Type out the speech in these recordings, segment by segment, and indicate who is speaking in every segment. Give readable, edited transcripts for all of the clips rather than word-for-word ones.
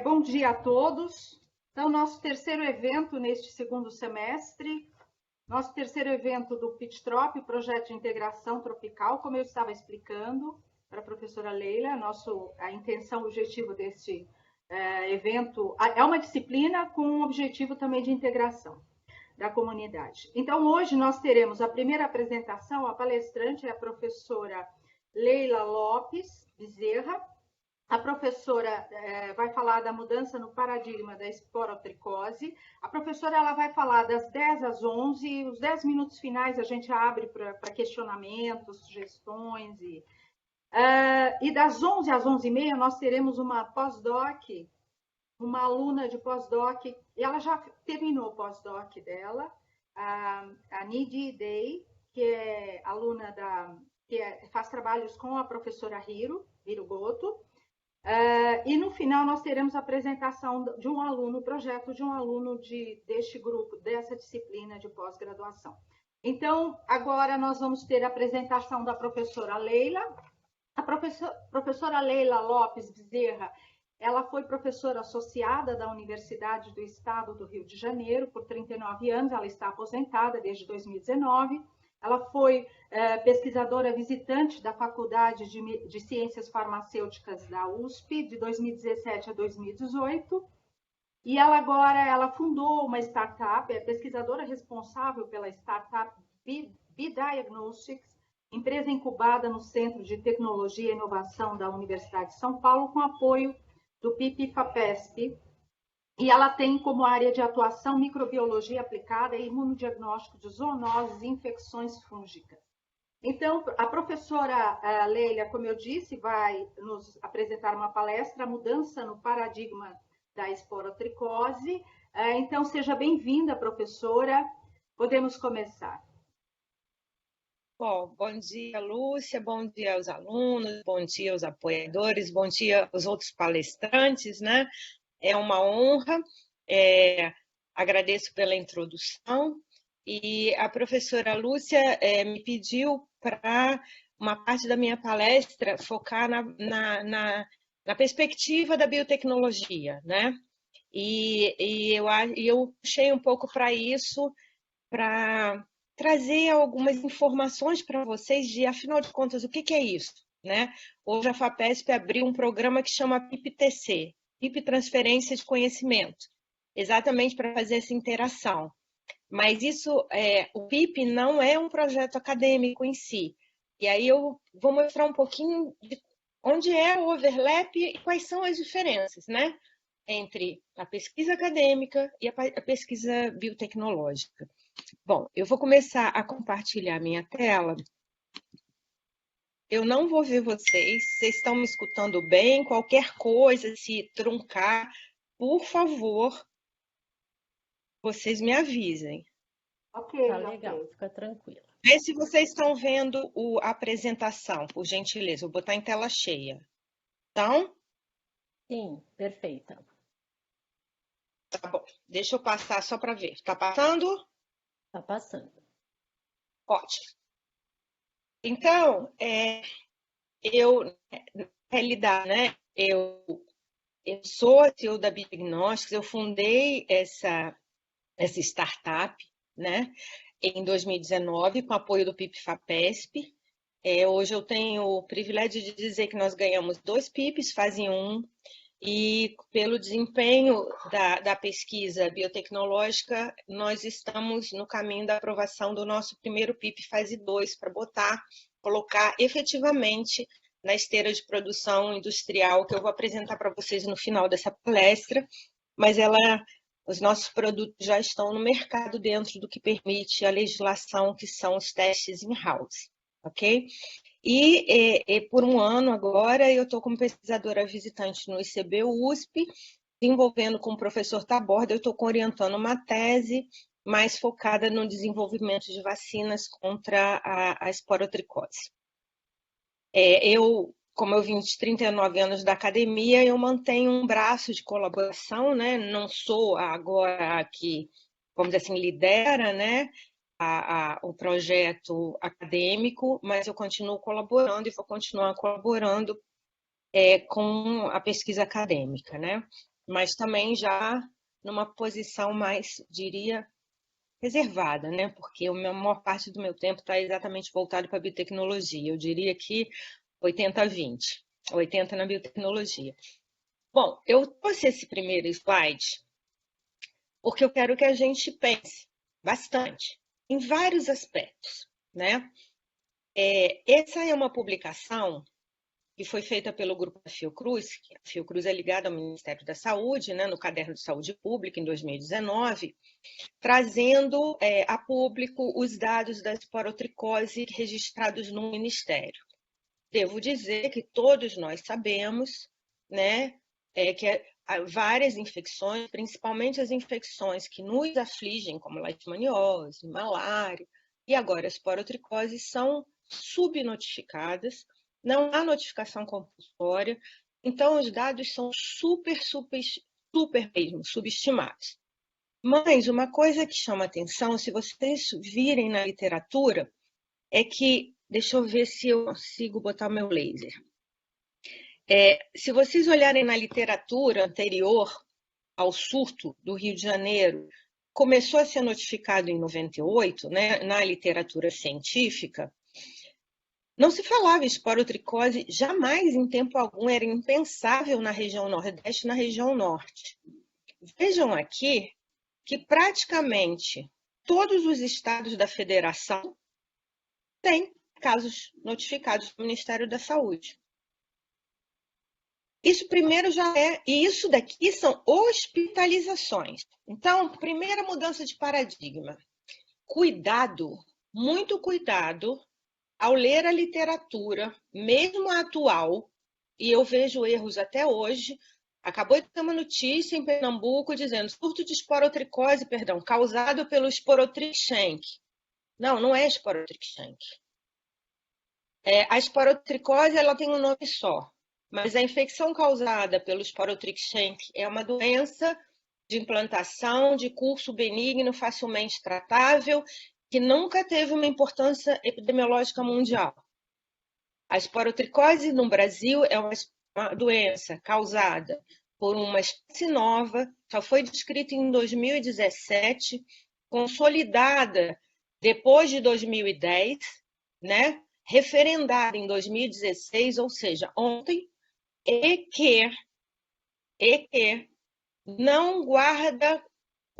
Speaker 1: Bom dia a todos. Então, nosso terceiro evento neste segundo semestre, nosso terceiro evento do PITTROP, o Projeto de Integração Tropical, como eu estava explicando para a professora Leila, a intenção, o objetivo deste evento é uma disciplina com um objetivo também de integração da comunidade. Então, hoje nós teremos a primeira apresentação, a palestrante é a professora Leila Lopes Bezerra. A professora vai falar da mudança no paradigma da esporotricose. A professora ela vai falar das 10 às 11, os 10 minutos finais a gente abre para questionamentos, sugestões. E das 11 às 11h30 nós teremos uma pós-doc, uma aluna de pós-doc, e ela já terminou o pós-doc dela, a Nidhi Day, que é aluna faz trabalhos com a professora Hiro Goto. E no final nós teremos a apresentação de um aluno, o projeto de um aluno deste grupo, dessa disciplina de pós-graduação. Então, agora nós vamos ter a apresentação da professora Leila. A professora Leila Lopes Bezerra, ela foi professora associada da Universidade do Estado do Rio de Janeiro por 39 anos, ela está aposentada desde 2019. Ela foi pesquisadora visitante da Faculdade de Ciências Farmacêuticas da USP, de 2017 a 2018. E ela fundou uma startup, é pesquisadora responsável pela startup B-Diagnostics, empresa incubada no Centro de Tecnologia e Inovação da Universidade de São Paulo, com apoio do PIP-FAPESP. E ela tem como área de atuação microbiologia aplicada e imunodiagnóstico de zoonoses e infecções fúngicas. Então, a professora Leila, como eu disse, vai nos apresentar uma palestra, a mudança no paradigma da esporotricose. Então, seja bem-vinda, professora. Podemos começar.
Speaker 2: Bom dia, Lúcia, bom dia aos alunos, bom dia aos apoiadores, bom dia aos outros palestrantes, né? É uma honra, agradeço pela introdução, e a professora Lúcia me pediu para uma parte da minha palestra focar na perspectiva da biotecnologia, né? E eu puxei um pouco para isso, para trazer algumas informações para vocês de, afinal de contas, o que é isso, né? Hoje a FAPESP abriu um programa que chama PIP-TC, PIP Transferência de Conhecimento, exatamente para fazer essa interação. Mas o PIP não é um projeto acadêmico em si. E aí eu vou mostrar um pouquinho de onde é o overlap e quais são as diferenças, né? Entre a pesquisa acadêmica e a pesquisa biotecnológica. Bom, eu vou começar a compartilhar minha tela. Eu não vou ver vocês estão me escutando bem? Qualquer coisa, se truncar, por favor, vocês me avisem.
Speaker 3: Ok, tá legal, fica tranquila.
Speaker 2: Vê se vocês estão vendo a apresentação, por gentileza. Vou botar em tela cheia. Então?
Speaker 3: Sim, perfeita.
Speaker 2: Tá bom, deixa eu passar só para ver. Tá passando?
Speaker 3: Tá passando.
Speaker 2: Ótimo. Então, na realidade, né, eu sou a CEO da Biodiagnósticos, eu fundei essa startup, né, em 2019, com apoio do PIP-FAPESP. Hoje eu tenho o privilégio de dizer que nós ganhamos 2 PIPs, fase 1, e pelo desempenho da pesquisa biotecnológica, nós estamos no caminho da aprovação do nosso primeiro PIP fase 2, para colocar efetivamente na esteira de produção industrial, que eu vou apresentar para vocês no final dessa palestra, mas os nossos produtos já estão no mercado dentro do que permite a legislação, que são os testes in-house, ok? E por um ano agora eu estou como pesquisadora visitante no ICB-USP, desenvolvendo com o professor Taborda, eu estou orientando uma tese mais focada no desenvolvimento de vacinas contra a esporotricose. Como eu vim de 39 anos da academia, eu mantenho um braço de colaboração, né? Não sou agora a que, vamos dizer assim, lidera, né, o projeto acadêmico, mas eu continuo colaborando e vou continuar colaborando com a pesquisa acadêmica, né? Mas também já numa posição mais, diria, reservada, né? Porque a maior parte do meu tempo está exatamente voltado para a biotecnologia. Eu diria que 80-20, 80 na biotecnologia. Bom, eu trouxe esse primeiro slide porque eu quero que a gente pense bastante em vários aspectos, né? Essa é uma publicação que foi feita pelo grupo da Fiocruz, que a Fiocruz é ligada ao Ministério da Saúde, né, no Caderno de Saúde Pública, em 2019, trazendo a público os dados da esporotricose registrados no Ministério. Devo dizer que todos nós sabemos, né, que várias infecções, principalmente as infecções que nos afligem, como leishmaniose, malária, e agora a esporotricose, são subnotificadas, não há notificação compulsória, então os dados são super mesmo subestimados. Mas uma coisa que chama atenção, se vocês virem na literatura, é que, deixa eu ver se eu consigo botar meu laser. Se vocês olharem na literatura anterior ao surto do Rio de Janeiro, começou a ser notificado em 98, né, na literatura científica, não se falava em esporotricose, jamais em tempo algum, era impensável na região Nordeste e na região Norte. Vejam aqui que praticamente todos os estados da federação têm casos notificados no Ministério da Saúde. Isso primeiro já e isso daqui são hospitalizações. Então, primeira mudança de paradigma. Cuidado, muito cuidado ao ler a literatura, mesmo a atual, e eu vejo erros até hoje. Acabou de ter uma notícia em Pernambuco dizendo surto de esporotricose, causado pelo Sporotrix-Schenck. Não é Sporotrix-Schenck. A esporotricose ela tem um nome só, mas a infecção causada pelo Sporotrix-Schenck é uma doença de implantação, de curso benigno, facilmente tratável, que nunca teve uma importância epidemiológica mundial. A esporotricose no Brasil é uma doença causada por uma espécie nova, só foi descrita em 2017, consolidada depois de 2010, né? Referendada em 2016, ou seja, ontem, e que não guarda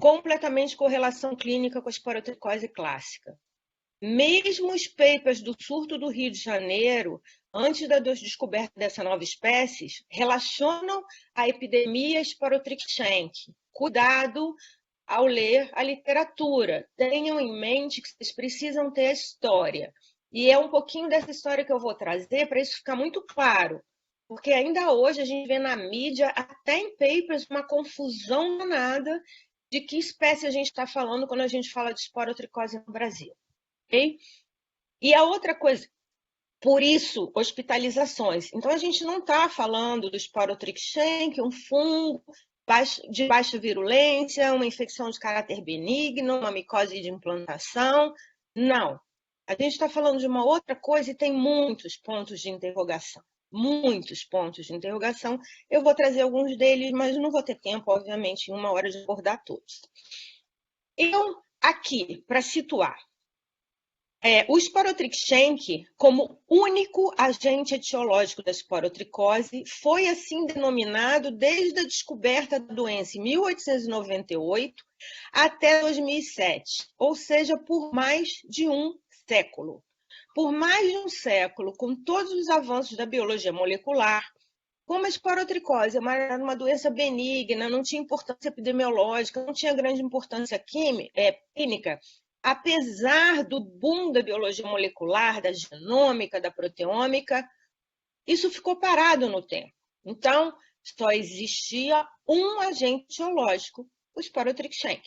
Speaker 2: completamente correlação clínica com a esporotricose clássica. Mesmo os papers do surto do Rio de Janeiro, antes da descoberta dessa nova espécie, relacionam a epidemia Sporotrix-Schenck. Cuidado ao ler a literatura. Tenham em mente que vocês precisam ter a história. E é um pouquinho dessa história que eu vou trazer para isso ficar muito claro. Porque ainda hoje a gente vê na mídia, até em papers, uma confusão danada de que espécie a gente está falando quando a gente fala de esporotricose no Brasil. Okay? E a outra coisa, por isso, hospitalizações. Então, a gente não está falando do Sporotrix-Schenck, um fungo de baixa virulência, uma infecção de caráter benigno, uma micose de implantação. Não. A gente está falando de uma outra coisa e tem muitos pontos de interrogação. Muitos pontos de interrogação. Eu vou trazer alguns deles, mas não vou ter tempo, obviamente, em 1 hora de abordar todos. Então, aqui, para situar, o Sporotrix-Schenck, como único agente etiológico da esporotricose, foi assim denominado desde a descoberta da doença em 1898 até 2007, ou seja, por mais de um século. Por mais de um século, com todos os avanços da biologia molecular, como a esporotricose era uma doença benigna, não tinha importância epidemiológica, não tinha grande importância clínica, apesar do boom da biologia molecular, da genômica, da proteômica, isso ficou parado no tempo. Então, só existia um agente etiológico, o Sporotrix-Schenck.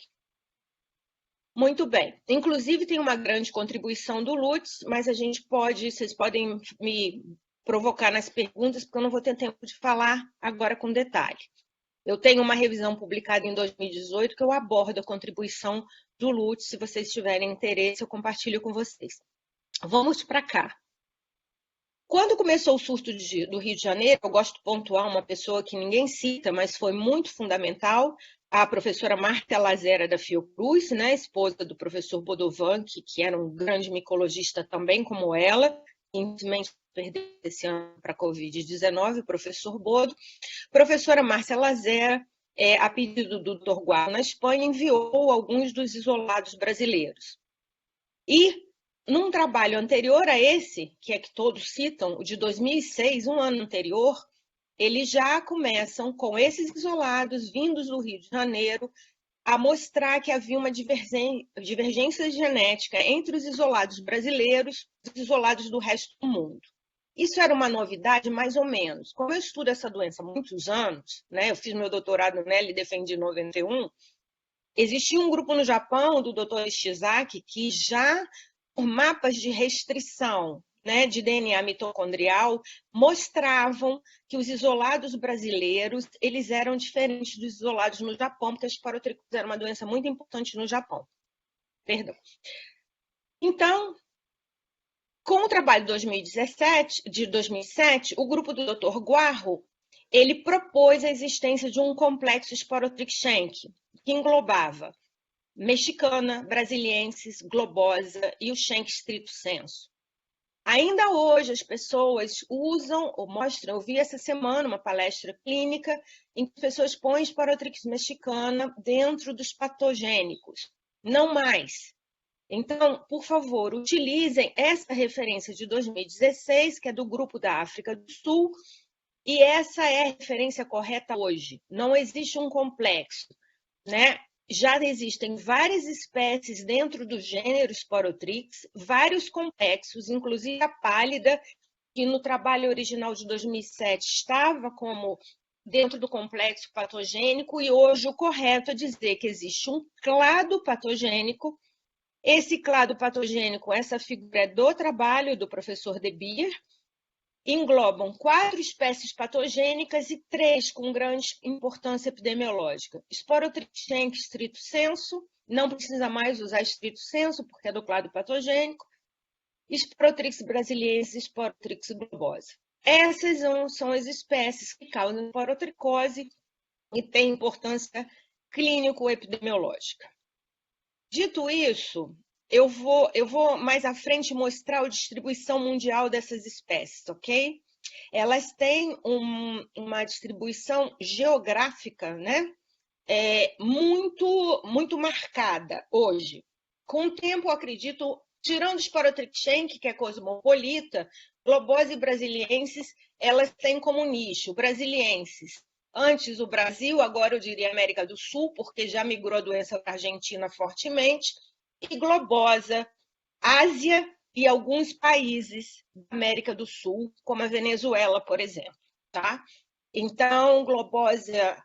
Speaker 2: Muito bem. Inclusive, tem uma grande contribuição do Lutz, mas vocês podem me provocar nas perguntas, porque eu não vou ter tempo de falar agora com detalhe. Eu tenho uma revisão publicada em 2018 que eu abordo a contribuição do Lutz. Se vocês tiverem interesse, eu compartilho com vocês. Vamos para cá. Quando começou o surto do Rio de Janeiro, eu gosto de pontuar uma pessoa que ninguém cita, mas foi muito fundamental, a professora Marta Lazera da Fiocruz, né, esposa do professor Bodovan, que era um grande micologista também como ela, infelizmente perdeu esse ano para a Covid-19, o professor Bodo. Professora Márcia Lazera, a pedido do Dr. Guarro na Espanha, enviou alguns dos isolados brasileiros. E num trabalho anterior a esse, que é que todos citam, o de 2006, um ano anterior, eles já começam com esses isolados vindos do Rio de Janeiro a mostrar que havia uma divergência genética entre os isolados brasileiros e os isolados do resto do mundo. Isso era uma novidade, mais ou menos. Como eu estudo essa doença há muitos anos, né, eu fiz meu doutorado nela e defendi em 91, existia um grupo no Japão, do Dr. Ishizaki, que já, por mapas de restrição, né, de DNA mitocondrial, mostravam que os isolados brasileiros eles eram diferentes dos isolados no Japão, porque a esporotricose era uma doença muito importante no Japão. Perdão. Então, com o trabalho de 2007, o grupo do Dr. Guarro, ele propôs a existência de um complexo Sporotrix-Schenck, que englobava mexicana, brasiliensis, globosa e o Schenck stricto sensu. Ainda hoje as pessoas usam ou mostram, eu vi essa semana uma palestra clínica em que as pessoas põem Sporotrix mexicana dentro dos patogênicos, não mais. Então, por favor, utilizem essa referência de 2016, que é do grupo da África do Sul, e essa é a referência correta hoje. Não existe um complexo, né? Já existem várias espécies dentro do gênero Sporotrix, vários complexos, inclusive a pálida, que no trabalho original de 2007 estava como dentro do complexo patogênico, e hoje o correto é dizer que existe um clado patogênico. Esse clado patogênico, essa figura é do trabalho do professor De Beer, englobam 4 espécies patogênicas e 3 com grande importância epidemiológica. Sporotrix Schenck stricto sensu, não precisa mais usar stricto sensu, porque é do clado patogênico. Sporotrix brasiliensis e Sporotrix globosa. Essas são as espécies que causam esporotricose e têm importância clínico-epidemiológica. Dito isso, eu vou mais à frente mostrar a distribuição mundial dessas espécies, ok? Elas têm uma distribuição geográfica, né? Muito marcada hoje. Com o tempo, eu acredito, tirando Sporotrix Schenck, que é cosmopolita, globose e brasiliensis, elas têm como nicho brasiliensis. Antes o Brasil, agora eu diria América do Sul, porque já migrou a doença para a Argentina fortemente, e globosa, Ásia e alguns países da América do Sul, como a Venezuela, por exemplo. Tá? Então, globosa,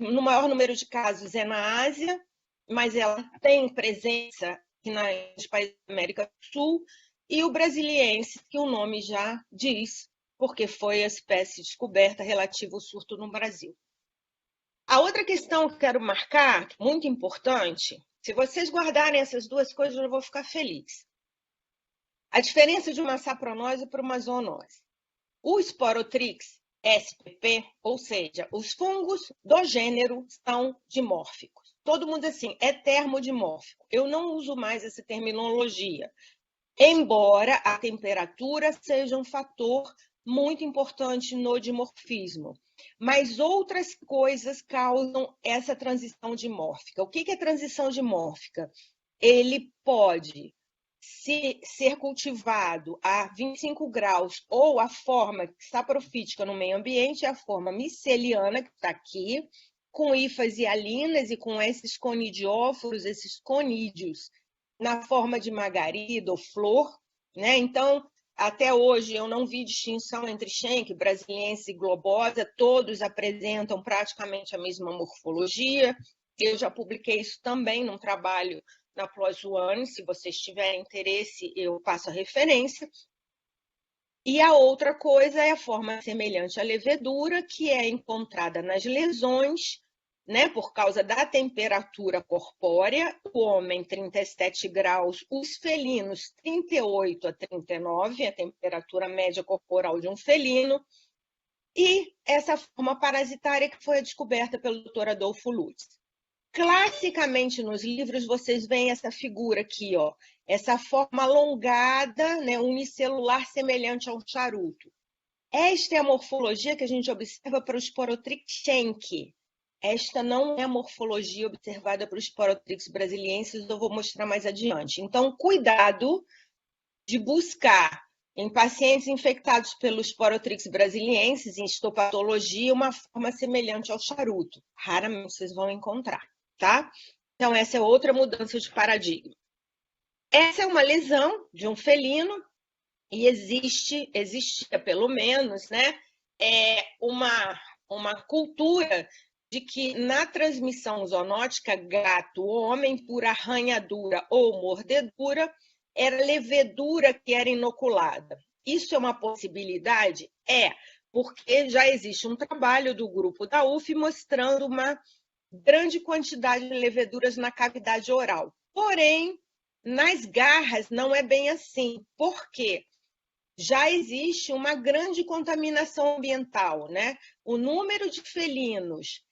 Speaker 2: no maior número de casos é na Ásia, mas ela tem presença nos países da América do Sul, e o brasiliense, que o nome já diz, porque foi a espécie descoberta relativa ao surto no Brasil. A outra questão que eu quero marcar, muito importante, se vocês guardarem essas duas coisas, eu vou ficar feliz. A diferença de uma sapronose para uma zoonose. O Sporotrix SPP, ou seja, os fungos do gênero são dimórficos. Todo mundo assim, é termodimórfico. Eu não uso mais essa terminologia, embora a temperatura seja um fator muito importante no dimorfismo. Mas outras coisas causam essa transição dimórfica. O que é transição dimórfica? Ele pode ser cultivado a 25 graus ou a forma saprofítica no meio ambiente, a forma miceliana, que está aqui, com hifas e alinas e com esses conidióforos, esses conídeos, na forma de margarida ou flor, né? Então, até hoje eu não vi distinção entre Schenck, brasiliense e globosa, todos apresentam praticamente a mesma morfologia. Eu já publiquei isso também num trabalho na PLOS ONE, se vocês tiverem interesse, eu passo a referência. E a outra coisa é a forma semelhante à levedura, que é encontrada nas lesões né, por causa da temperatura corpórea, o homem 37 graus, os felinos 38 a 39, a temperatura média corporal de um felino, e essa forma parasitária que foi descoberta pelo Dr. Adolfo Lutz. Classicamente nos livros vocês veem essa figura aqui, ó, essa forma alongada, né, unicelular semelhante a um charuto. Esta é a morfologia que a gente observa para o Sporotrix schenck. Esta não é a morfologia observada para os Sporotrix brasilienses, eu vou mostrar mais adiante. Então, cuidado de buscar em pacientes infectados pelos Sporotrix brasilienses, em histopatologia, uma forma semelhante ao charuto. Raramente vocês vão encontrar, tá? Então, essa é outra mudança de paradigma. Essa é uma lesão de um felino e existia pelo menos, né, uma cultura de que na transmissão zoonótica gato-homem por arranhadura ou mordedura era levedura que era inoculada. Isso é uma possibilidade? É, porque já existe um trabalho do grupo da UF mostrando uma grande quantidade de leveduras na cavidade oral. Porém, nas garras não é bem assim. Por quê? Já existe uma grande contaminação ambiental, né? O número de felinos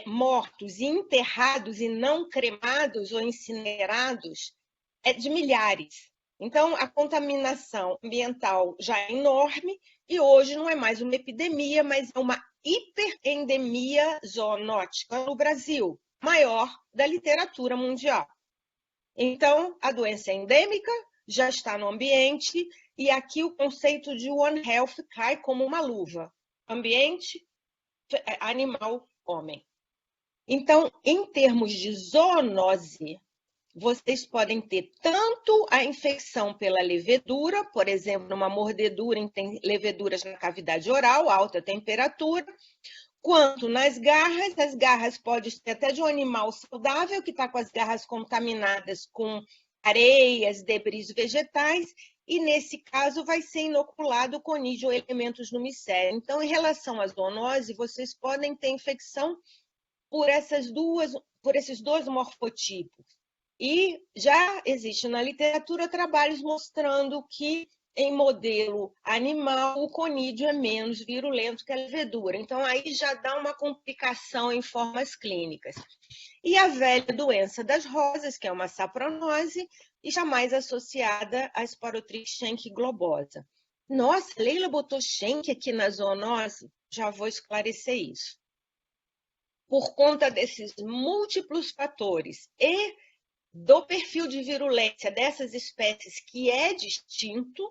Speaker 2: mortos e enterrados e não cremados ou incinerados é de milhares. Então, a contaminação ambiental já é enorme e hoje não é mais uma epidemia, mas é uma hiperendemia zoonótica no Brasil, maior da literatura mundial. Então, a doença é endêmica, já está no ambiente, e aqui o conceito de One Health cai como uma luva. Ambiente, animal, homem. Então, em termos de zoonose, vocês podem ter tanto a infecção pela levedura, por exemplo, uma mordedura tem leveduras na cavidade oral, alta temperatura, quanto nas garras. As garras podem ser até de um animal saudável que está com as garras contaminadas com areias, debris vegetais, e nesse caso vai ser inoculado conídeo ou elementos no micélio. Então, em relação à zoonose, vocês podem ter infecção por esses dois morfotipos. E já existe na literatura trabalhos mostrando que em modelo animal o conídeo é menos virulento que a levedura. Então, aí já dá uma complicação em formas clínicas. E a velha doença das rosas, que é uma sapronose, e jamais associada à Sporotrix schenck globosa. Nossa, Leila botou schenck aqui na zoonose? Já vou esclarecer isso. Por conta desses múltiplos fatores e do perfil de virulência dessas espécies que é distinto,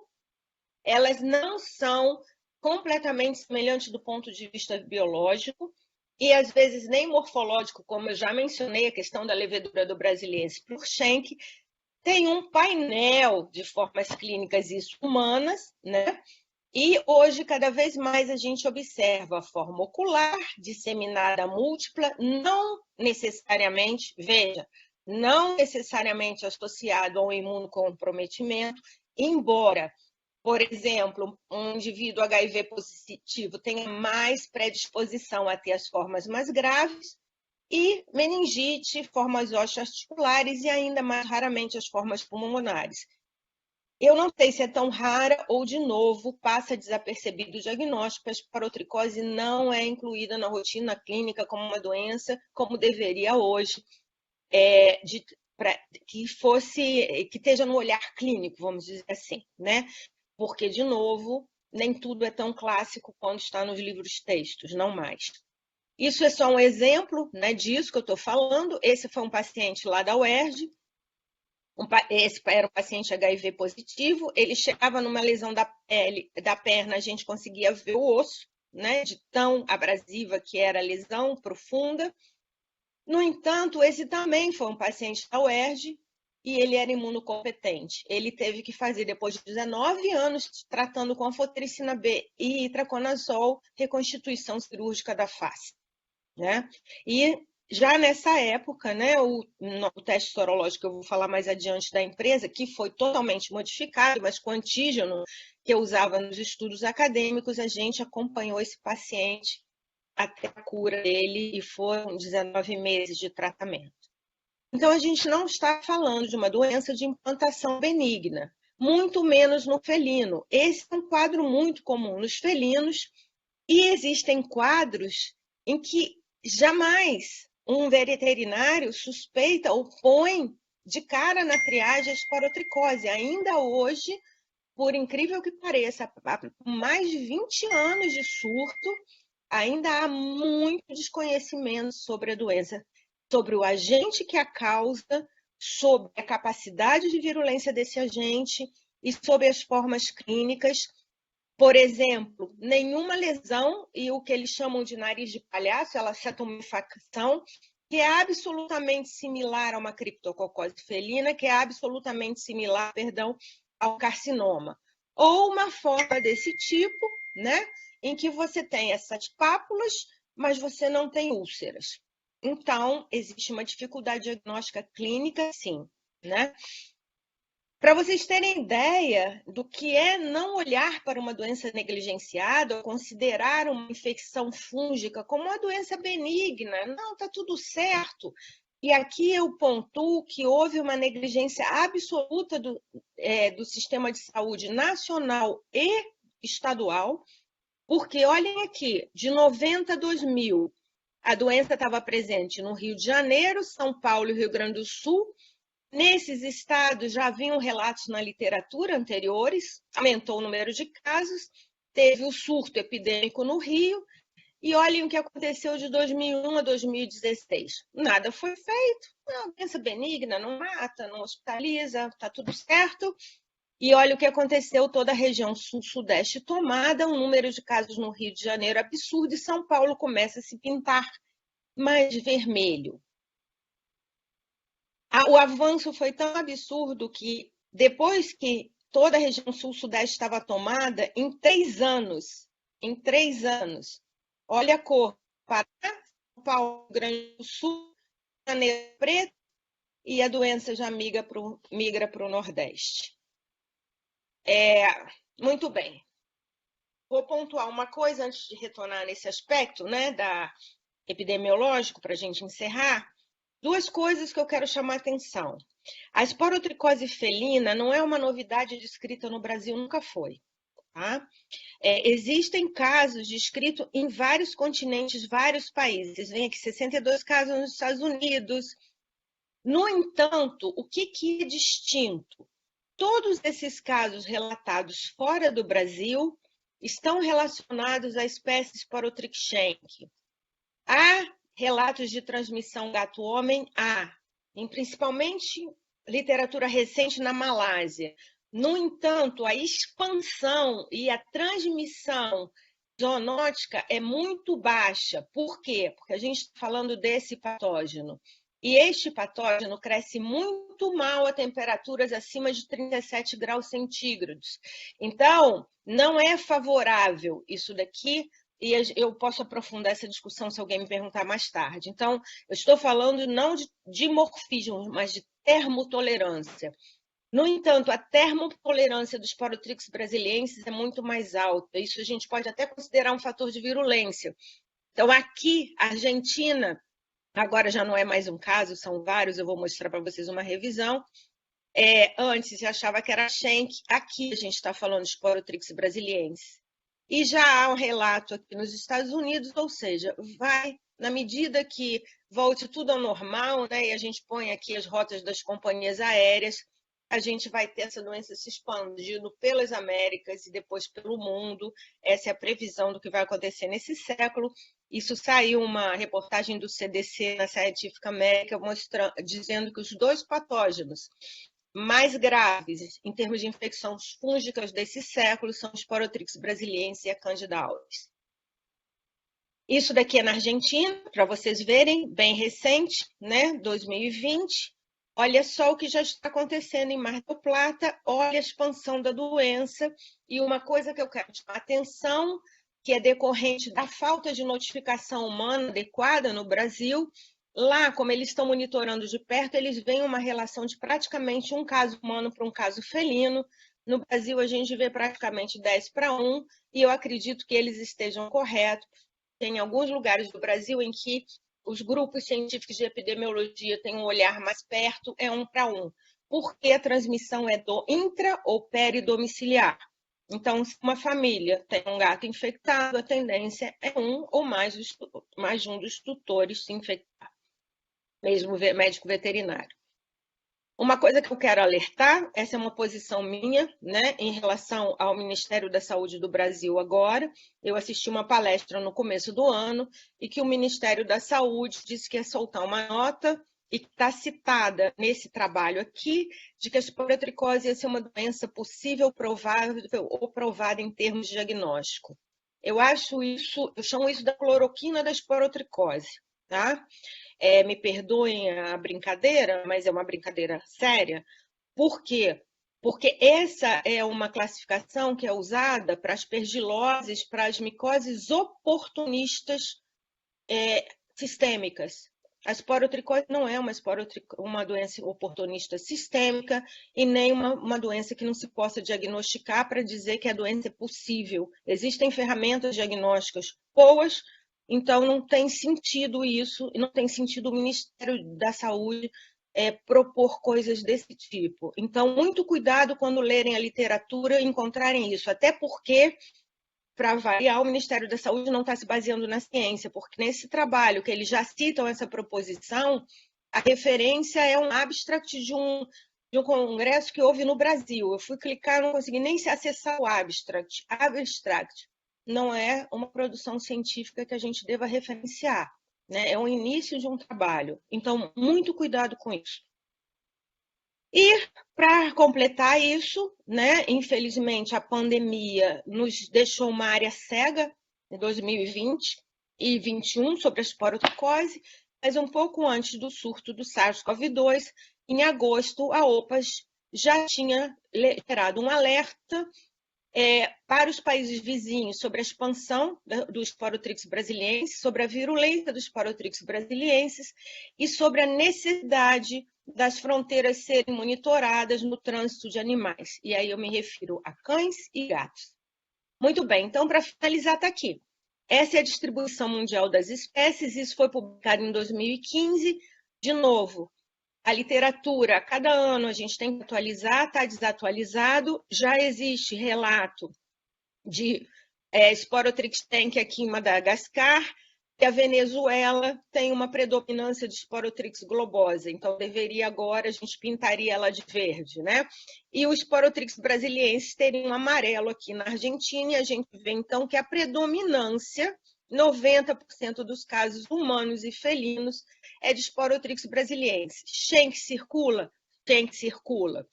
Speaker 2: elas não são completamente semelhantes do ponto de vista biológico e às vezes nem morfológico, como eu já mencionei, a questão da levedura do brasiliense por schenck, tem um painel de formas clínicas humanas, né? E hoje, cada vez mais, a gente observa a forma ocular, disseminada múltipla, não necessariamente, veja, não necessariamente associado a um imunocomprometimento, embora, por exemplo, um indivíduo HIV positivo tenha mais predisposição a ter as formas mais graves, e meningite, formas osteoarticulares e ainda mais raramente as formas pulmonares. Eu não sei se é tão rara ou, de novo, passa desapercebido o diagnóstico. A esporotricose não é incluída na rotina clínica como uma doença, como deveria hoje, que esteja no olhar clínico, vamos dizer assim, né? Porque, de novo, nem tudo é tão clássico quando está nos livros textos, não mais. Isso é só um exemplo, né, disso que eu estou falando. Esse foi um paciente lá da UERJ. Esse era um paciente HIV positivo. Ele chegava numa lesão da pele, da perna, a gente conseguia ver o osso, né, de tão abrasiva que era a lesão profunda. No entanto, esse também foi um paciente da UERJ e ele era imunocompetente. Ele teve que fazer, depois de 19 anos, tratando com anfotericina B e itraconazol, reconstituição cirúrgica da face, né? E já nessa época, né, o teste sorológico que eu vou falar mais adiante da empresa, que foi totalmente modificado, mas com antígeno que eu usava nos estudos acadêmicos, a gente acompanhou esse paciente até a cura dele, e foram 19 meses de tratamento. Então, a gente não está falando de uma doença de implantação benigna, muito menos no felino. Esse é um quadro muito comum nos felinos, e existem quadros em que jamais um veterinário suspeita ou põe de cara na triagem a esporotricose. Ainda hoje, por incrível que pareça, com mais de 20 anos de surto, ainda há muito desconhecimento sobre a doença, sobre o agente que a causa, sobre a capacidade de virulência desse agente e sobre as formas clínicas. Por exemplo, nenhuma lesão e o que eles chamam de nariz de palhaço, ela acetomifação, que é absolutamente similar a uma criptococose felina, que é absolutamente similar, ao carcinoma. Ou uma forma desse tipo, né, em que você tem essas pápulas, mas você não tem úlceras. Então, existe uma dificuldade diagnóstica clínica, sim, né? Para vocês terem ideia do que é não olhar para uma doença negligenciada ou considerar uma infecção fúngica como uma doença benigna, não, está tudo certo. E aqui eu pontuo que houve uma negligência absoluta do sistema de saúde nacional e estadual, porque olhem aqui, de 90 a 2000, a doença estava presente no Rio de Janeiro, São Paulo e Rio Grande do Sul. Nesses estados já haviam relatos na literatura anteriores, aumentou o número de casos, teve o surto epidêmico no Rio, e olhem o que aconteceu de 2001 a 2016. Nada foi feito, uma doença benigna, não mata, não hospitaliza, está tudo certo. E olha o que aconteceu, toda a região sul-sudeste tomada, um número de casos no Rio de Janeiro absurdo, e São Paulo começa a se pintar mais vermelho. O avanço foi tão absurdo que, depois que toda a região sul-sudeste estava tomada, em 3 anos, olha a cor, Pará, São Paulo, Rio Grande do Sul, Janeiro preto, e a doença já migra para o Nordeste. Muito bem. Vou pontuar uma coisa antes de retornar nesse aspecto, né, epidemiológico, para a gente encerrar. 2 coisas que eu quero chamar a atenção. A esporotricose felina não é uma novidade descrita no Brasil, nunca foi. Tá? Existem casos descritos em vários continentes, vários países. Vem aqui 62 casos nos Estados Unidos. No entanto, o que é distinto? Todos esses casos relatados fora do Brasil estão relacionados à espécie Sporotrichschenck. Há relatos de transmissão gato-homem, principalmente literatura recente na Malásia. No entanto, a expansão e a transmissão zoonótica é muito baixa. Por quê? Porque a gente está falando desse patógeno. E este patógeno cresce muito mal a temperaturas acima de 37 graus centígrados. Então, não é favorável isso daqui, e eu posso aprofundar essa discussão se alguém me perguntar mais tarde. Então, eu estou falando não de dimorfismo, mas de termotolerância. No entanto, a termotolerância dos Sporotrix brasiliensis é muito mais alta. Isso a gente pode até considerar um fator de virulência. Então, aqui, a Argentina, agora já não é mais um caso, são vários, eu vou mostrar para vocês uma revisão. Antes se achava que era Schenck, aqui a gente está falando de Sporotrix brasiliensis. E já há um relato aqui nos Estados Unidos, ou seja, vai, na medida que volte tudo ao normal, né, e a gente põe aqui as rotas das companhias aéreas, a gente vai ter essa doença se expandindo pelas Américas e depois pelo mundo. Essa é a previsão do que vai acontecer nesse século. Isso saiu uma reportagem do CDC na Scientific American dizendo que os 2 patógenos mais graves em termos de infecções fúngicas desse século são os Sporotrix brasiliensis e a Candida auris. Isso daqui é na Argentina, para vocês verem, bem recente, né, 2020. Olha só o que já está acontecendo em Mar del Plata, olha a expansão da doença. E uma coisa que eu quero chamar a atenção, que é decorrente da falta de notificação humana adequada no Brasil. Lá, como eles estão monitorando de perto, eles veem uma relação de praticamente um caso humano para um caso felino. No Brasil, a gente vê praticamente 10 para 1, e eu acredito que eles estejam corretos. tem alguns lugares do Brasil em que os grupos científicos de epidemiologia têm um olhar mais perto, é 1 para 1, porque a transmissão é do intra ou peridomiciliar. Então, se uma família tem um gato infectado, a tendência é um ou mais de um dos tutores se infectar, mesmo médico veterinário. Uma coisa que eu quero alertar, essa é uma posição minha, né, em relação ao Ministério da Saúde do Brasil agora. Eu assisti uma palestra no começo do ano e que o Ministério da Saúde disse que ia soltar uma nota e que está citada nesse trabalho aqui, de que a esporotricose ia ser uma doença possível, provável ou provada em termos de diagnóstico. Eu chamo isso da cloroquina da esporotricose, tá? Me perdoem a brincadeira, mas é uma brincadeira séria. Por quê? Porque essa é uma classificação que é usada para aspergiloses, para as micoses oportunistas sistêmicas. A esporotricose não é uma doença oportunista sistêmica e nem uma doença que não se possa diagnosticar para dizer que a doença é possível. Existem ferramentas diagnósticas boas, então não tem sentido isso, e não tem sentido o Ministério da Saúde propor coisas desse tipo. Então, muito cuidado quando lerem a literatura e encontrarem isso, até porque, para variar, o Ministério da Saúde não está se baseando na ciência, porque nesse trabalho que eles já citam essa proposição, a referência é um abstract de um congresso que houve no Brasil. Eu fui clicar, não consegui nem acessar o abstract. Abstract não é uma produção científica que a gente deva referenciar, né? É o início de um trabalho. Então, muito cuidado com isso. E, para completar isso, né, infelizmente, a pandemia nos deixou uma área cega em 2020 e 2021 sobre a esporotricose, mas um pouco antes do surto do SARS-CoV-2, em agosto, a OPAS já tinha gerado um alerta para os países vizinhos sobre a expansão do Sporotrix brasiliensis, sobre a virulência do Sporotrix brasiliensis e sobre a necessidade das fronteiras serem monitoradas no trânsito de animais. E aí eu me refiro a cães e gatos. Muito bem, então, para finalizar, está aqui. Essa é a distribuição mundial das espécies, isso foi publicado em 2015. De novo, a literatura, a cada ano a gente tem que atualizar, está desatualizado. Já existe relato de Sporotrix tank aqui em Madagascar, e a Venezuela tem uma predominância de Sporotrix globosa, então deveria agora, a gente pintaria ela de verde, né? E o Sporotrix brasiliensis teria um amarelo aqui na Argentina, e a gente vê então que a predominância, 90% dos casos humanos e felinos, é de Sporotrix brasiliensis. Schenck circula? Schenck circula.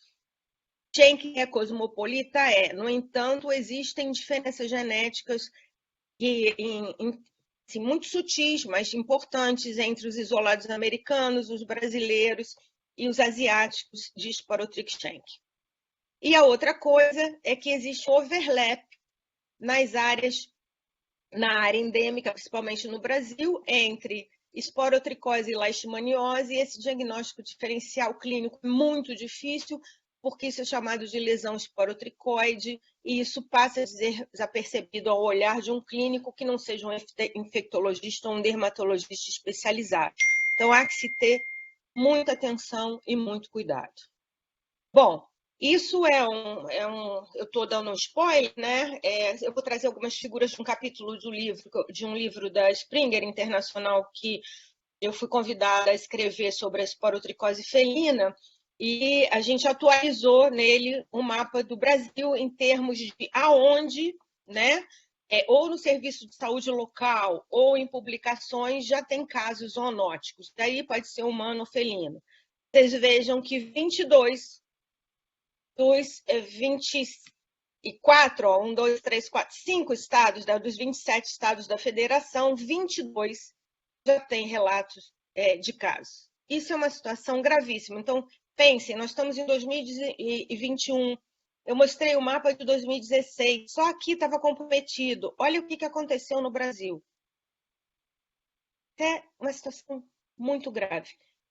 Speaker 2: Schenck é cosmopolita? No entanto, existem diferenças genéticas muito sutis, mas importantes entre os isolados americanos, os brasileiros e os asiáticos de Sporotrix Schenck. E a outra coisa é que existe overlap na área endêmica, principalmente no Brasil, entre esporotricose e leishmaniose, e esse diagnóstico diferencial clínico é muito difícil, porque isso é chamado de lesão esporotricoide, e isso passa a ser desapercebido ao olhar de um clínico que não seja um infectologista ou um dermatologista especializado. Então, há que se ter muita atenção e muito cuidado. Bom, isso eu estou dando um spoiler, né? Eu vou trazer algumas figuras de um capítulo de um livro da Springer Internacional que eu fui convidada a escrever sobre a esporotricose felina, e a gente atualizou nele o mapa do Brasil em termos de aonde, né? Ou no serviço de saúde local, ou em publicações, já tem casos zoonóticos. Daí pode ser humano ou felino. Vocês vejam que 22 dos 24, 1, 2, 3, 4, 5 estados, dos 27 estados da federação, 22 já têm relatos de casos. Isso é uma situação gravíssima. Então, pensem, nós estamos em 2021, eu mostrei o mapa de 2016, só aqui estava comprometido. Olha o que aconteceu no Brasil. É uma situação muito grave.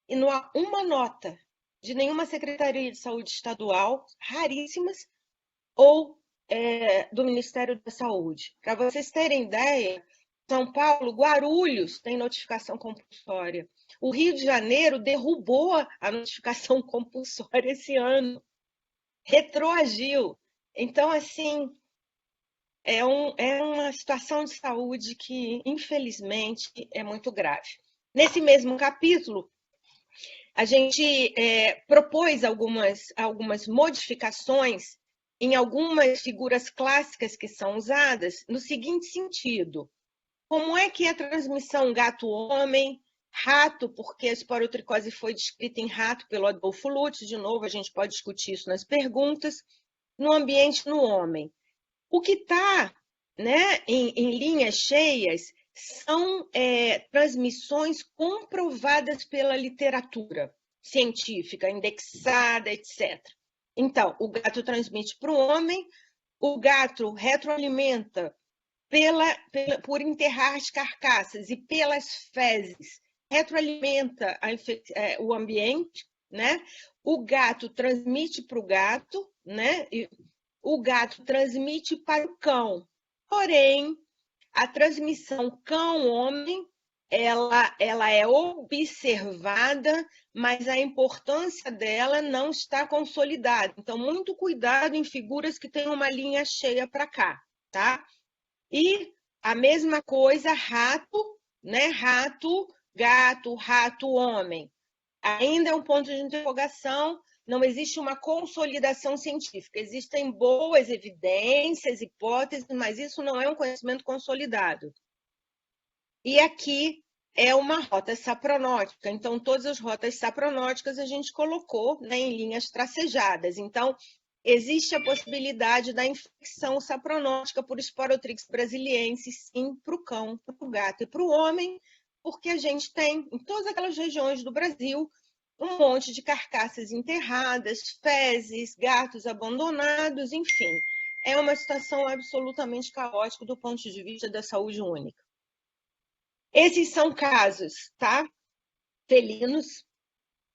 Speaker 2: E não há uma nota de nenhuma Secretaria de Saúde estadual, raríssimas, ou do Ministério da Saúde. Para vocês terem ideia, São Paulo, Guarulhos tem notificação compulsória. O Rio de Janeiro derrubou a notificação compulsória esse ano. Retroagiu. Então, assim, é uma situação de saúde que, infelizmente, é muito grave. Nesse mesmo capítulo, a gente propôs algumas modificações em algumas figuras clássicas que são usadas no seguinte sentido. Como é que é a transmissão gato-homem, rato, porque a esporotricose foi descrita em rato pelo Adolfo Lutz, de novo, a gente pode discutir isso nas perguntas, no ambiente no homem. O que está, né, em linhas cheias são transmissões comprovadas pela literatura científica, indexada, etc. Então, o gato transmite para o homem, o gato retroalimenta por enterrar as carcaças e pelas fezes, retroalimenta o ambiente, né? O gato transmite para o gato, né? E o gato transmite para o cão. Porém, a transmissão cão-homem, ela é observada, mas a importância dela não está consolidada. Então, muito cuidado em figuras que têm uma linha cheia para cá, tá? E a mesma coisa, rato, né? Rato, gato, rato, homem. Ainda é um ponto de interrogação, não existe uma consolidação científica. Existem boas evidências, hipóteses, mas isso não é um conhecimento consolidado. E aqui é uma rota sapronótica. Então, todas as rotas sapronóticas a gente colocou, né, em linhas tracejadas. Então, existe a possibilidade da infecção sapronótica por Sporotrix brasiliensis, sim, para o cão, para o gato e para o homem, porque a gente tem, em todas aquelas regiões do Brasil, um monte de carcaças enterradas, fezes, gatos abandonados, enfim. É uma situação absolutamente caótica do ponto de vista da saúde única. Esses são casos, tá? Felinos.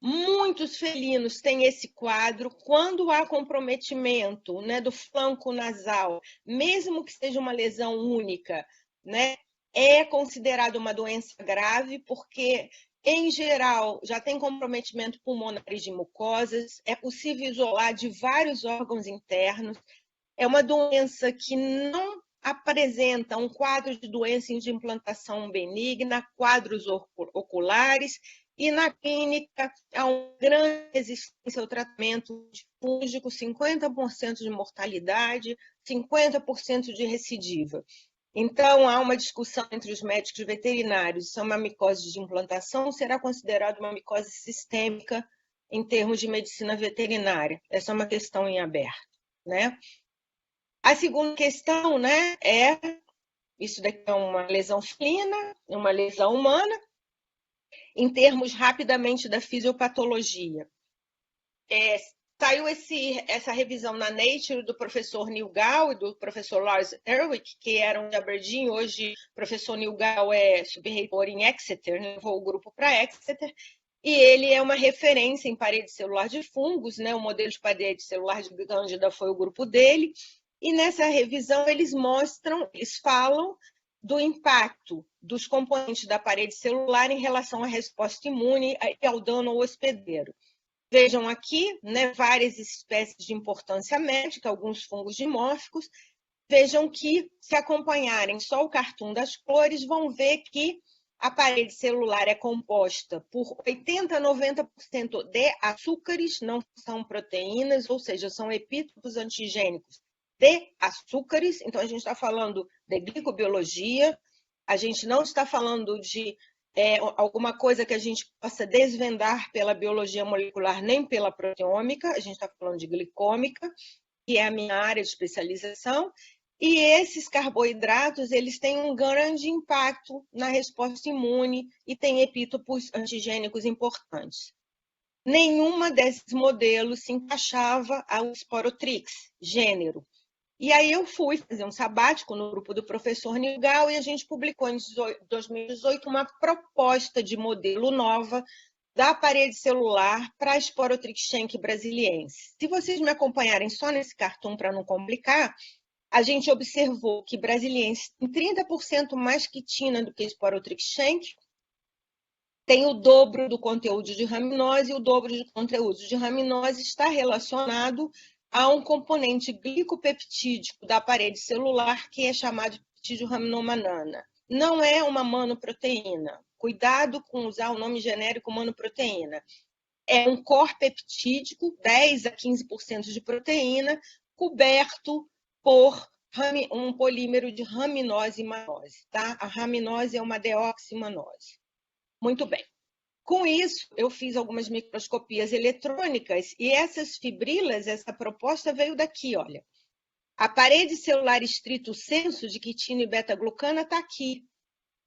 Speaker 2: Muitos felinos têm esse quadro. Quando há comprometimento, né, do flanco nasal, mesmo que seja uma lesão única, né, é considerado uma doença grave, porque, em geral, já tem comprometimento pulmonar e de mucosas, é possível isolar de vários órgãos internos, é uma doença que não apresenta um quadro de doença de implantação benigna, quadros oculares, e na clínica há uma grande resistência ao tratamento fúngico, 50% de mortalidade, 50% de recidiva. Então, há uma discussão entre os médicos veterinários se é uma micose de implantação ou será considerada uma micose sistêmica em termos de medicina veterinária. Essa é uma questão em aberto, né? A segunda questão, né, isso daqui é uma lesão felina, uma lesão humana, em termos rapidamente da fisiopatologia. Saiu essa revisão na Nature do professor Neil Gall e do professor Lars Erwick, que eram de Aberdeen. Hoje o professor Neil Gall é subreitor em Exeter, levou o grupo para Exeter, e ele é uma referência em parede celular de fungos, né? O modelo de parede celular de Cândida foi o grupo dele, e nessa revisão eles falam do impacto dos componentes da parede celular em relação à resposta imune e ao dano ao hospedeiro. Vejam aqui, né, várias espécies de importância médica, alguns fungos dimórficos. Vejam que, se acompanharem só o cartoon das cores, vão ver que a parede celular é composta por 80% a 90% de açúcares, não são proteínas, ou seja, são epítopos antigênicos de açúcares. Então, a gente está falando de glicobiologia, a gente não está falando de alguma coisa que a gente possa desvendar pela biologia molecular, nem pela proteômica, a gente está falando de glicômica, que é a minha área de especialização, e esses carboidratos, eles têm um grande impacto na resposta imune e têm epítopos antigênicos importantes. Nenhuma desses modelos se encaixava ao Sporotrix, gênero. E aí eu fui fazer um sabático no grupo do professor Neil Gall e a gente publicou em 2018 uma proposta de modelo nova da parede celular para a Sporotrix schenck brasiliensis. Se vocês me acompanharem só nesse cartoon para não complicar, a gente observou que brasilienses têm 30% mais quitina do que Sporotrix shank, tem o dobro do conteúdo de raminose, e o dobro de conteúdo de raminose está relacionado a um componente glicopeptídico da parede celular que é chamado de peptídeo raminomanana. Não é uma manoproteína. Cuidado com usar o nome genérico manoproteína. É um corpeptídico, 10 a 15% de proteína, coberto por um polímero de raminose e manose. Tá? A raminose é uma deoximanose. Muito bem. Com isso, eu fiz algumas microscopias eletrônicas e essas fibrilas, essa proposta veio daqui, olha. A parede celular estrito senso de quitina e beta-glucana está aqui.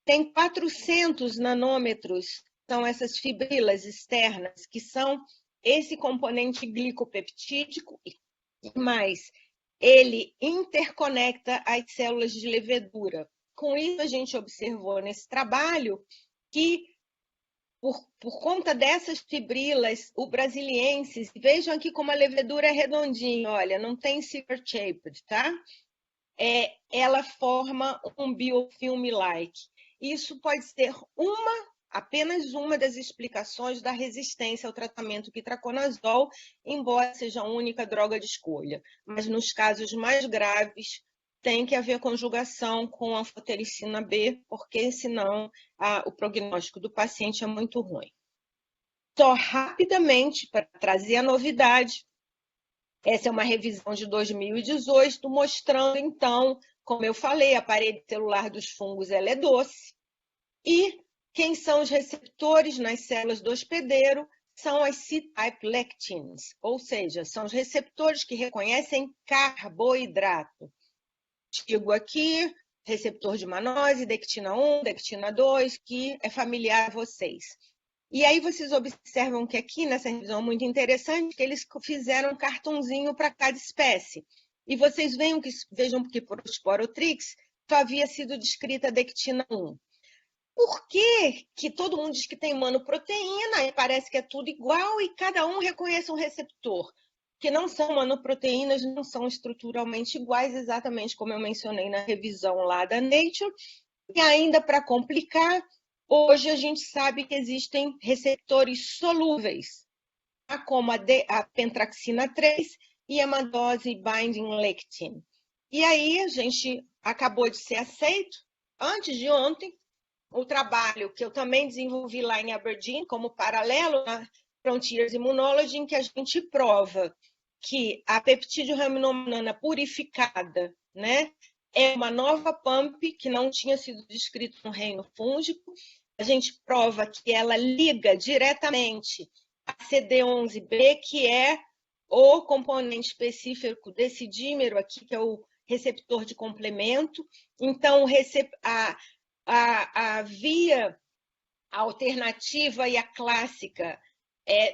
Speaker 2: Tem 400 nanômetros, são essas fibrilas externas, que são esse componente glicopeptídico e mais. Ele interconecta as células de levedura. Com isso, a gente observou nesse trabalho que por conta dessas fibrilas, o brasiliensis, vejam aqui como a levedura é redondinha, olha, não tem cigar shaped, tá? Ela forma um biofilme-like. Isso pode ser apenas uma das explicações da resistência ao tratamento com itraconazol, embora seja a única droga de escolha. Mas nos casos mais graves, tem que haver conjugação com anfotericina B, porque senão o prognóstico do paciente é muito ruim. Só rapidamente, para trazer a novidade, essa é uma revisão de 2018, mostrando, então, como eu falei, a parede celular dos fungos ela é doce. E quem são os receptores nas células do hospedeiro? São as C-type lectins, ou seja, são os receptores que reconhecem carboidrato. Digo aqui, receptor de manose, dectina 1, dectina 2, que é familiar a vocês. E aí vocês observam que aqui, nessa revisão muito interessante, que eles fizeram um cartãozinho para cada espécie. E vocês vejam que por Sporotrix só havia sido descrita a dectina 1. Por que todo mundo diz que tem manoproteína e parece que é tudo igual e cada um reconhece um receptor? Que não são manoproteínas, não são estruturalmente iguais, exatamente como eu mencionei na revisão lá da Nature. E ainda para complicar, hoje a gente sabe que existem receptores solúveis, como a pentraxina 3 e a mandose binding lectin. E aí a gente acabou de ser aceito, antes de ontem, o trabalho que eu também desenvolvi lá em Aberdeen, como paralelo na Frontiers Immunology, em que a gente prova que a peptídeo raminomanana purificada, né, é uma nova PAMP que não tinha sido descrita no reino fúngico. A gente prova que ela liga diretamente a CD11B, que é o componente específico desse dímero aqui, que é o receptor de complemento. Então, a via alternativa e a clássica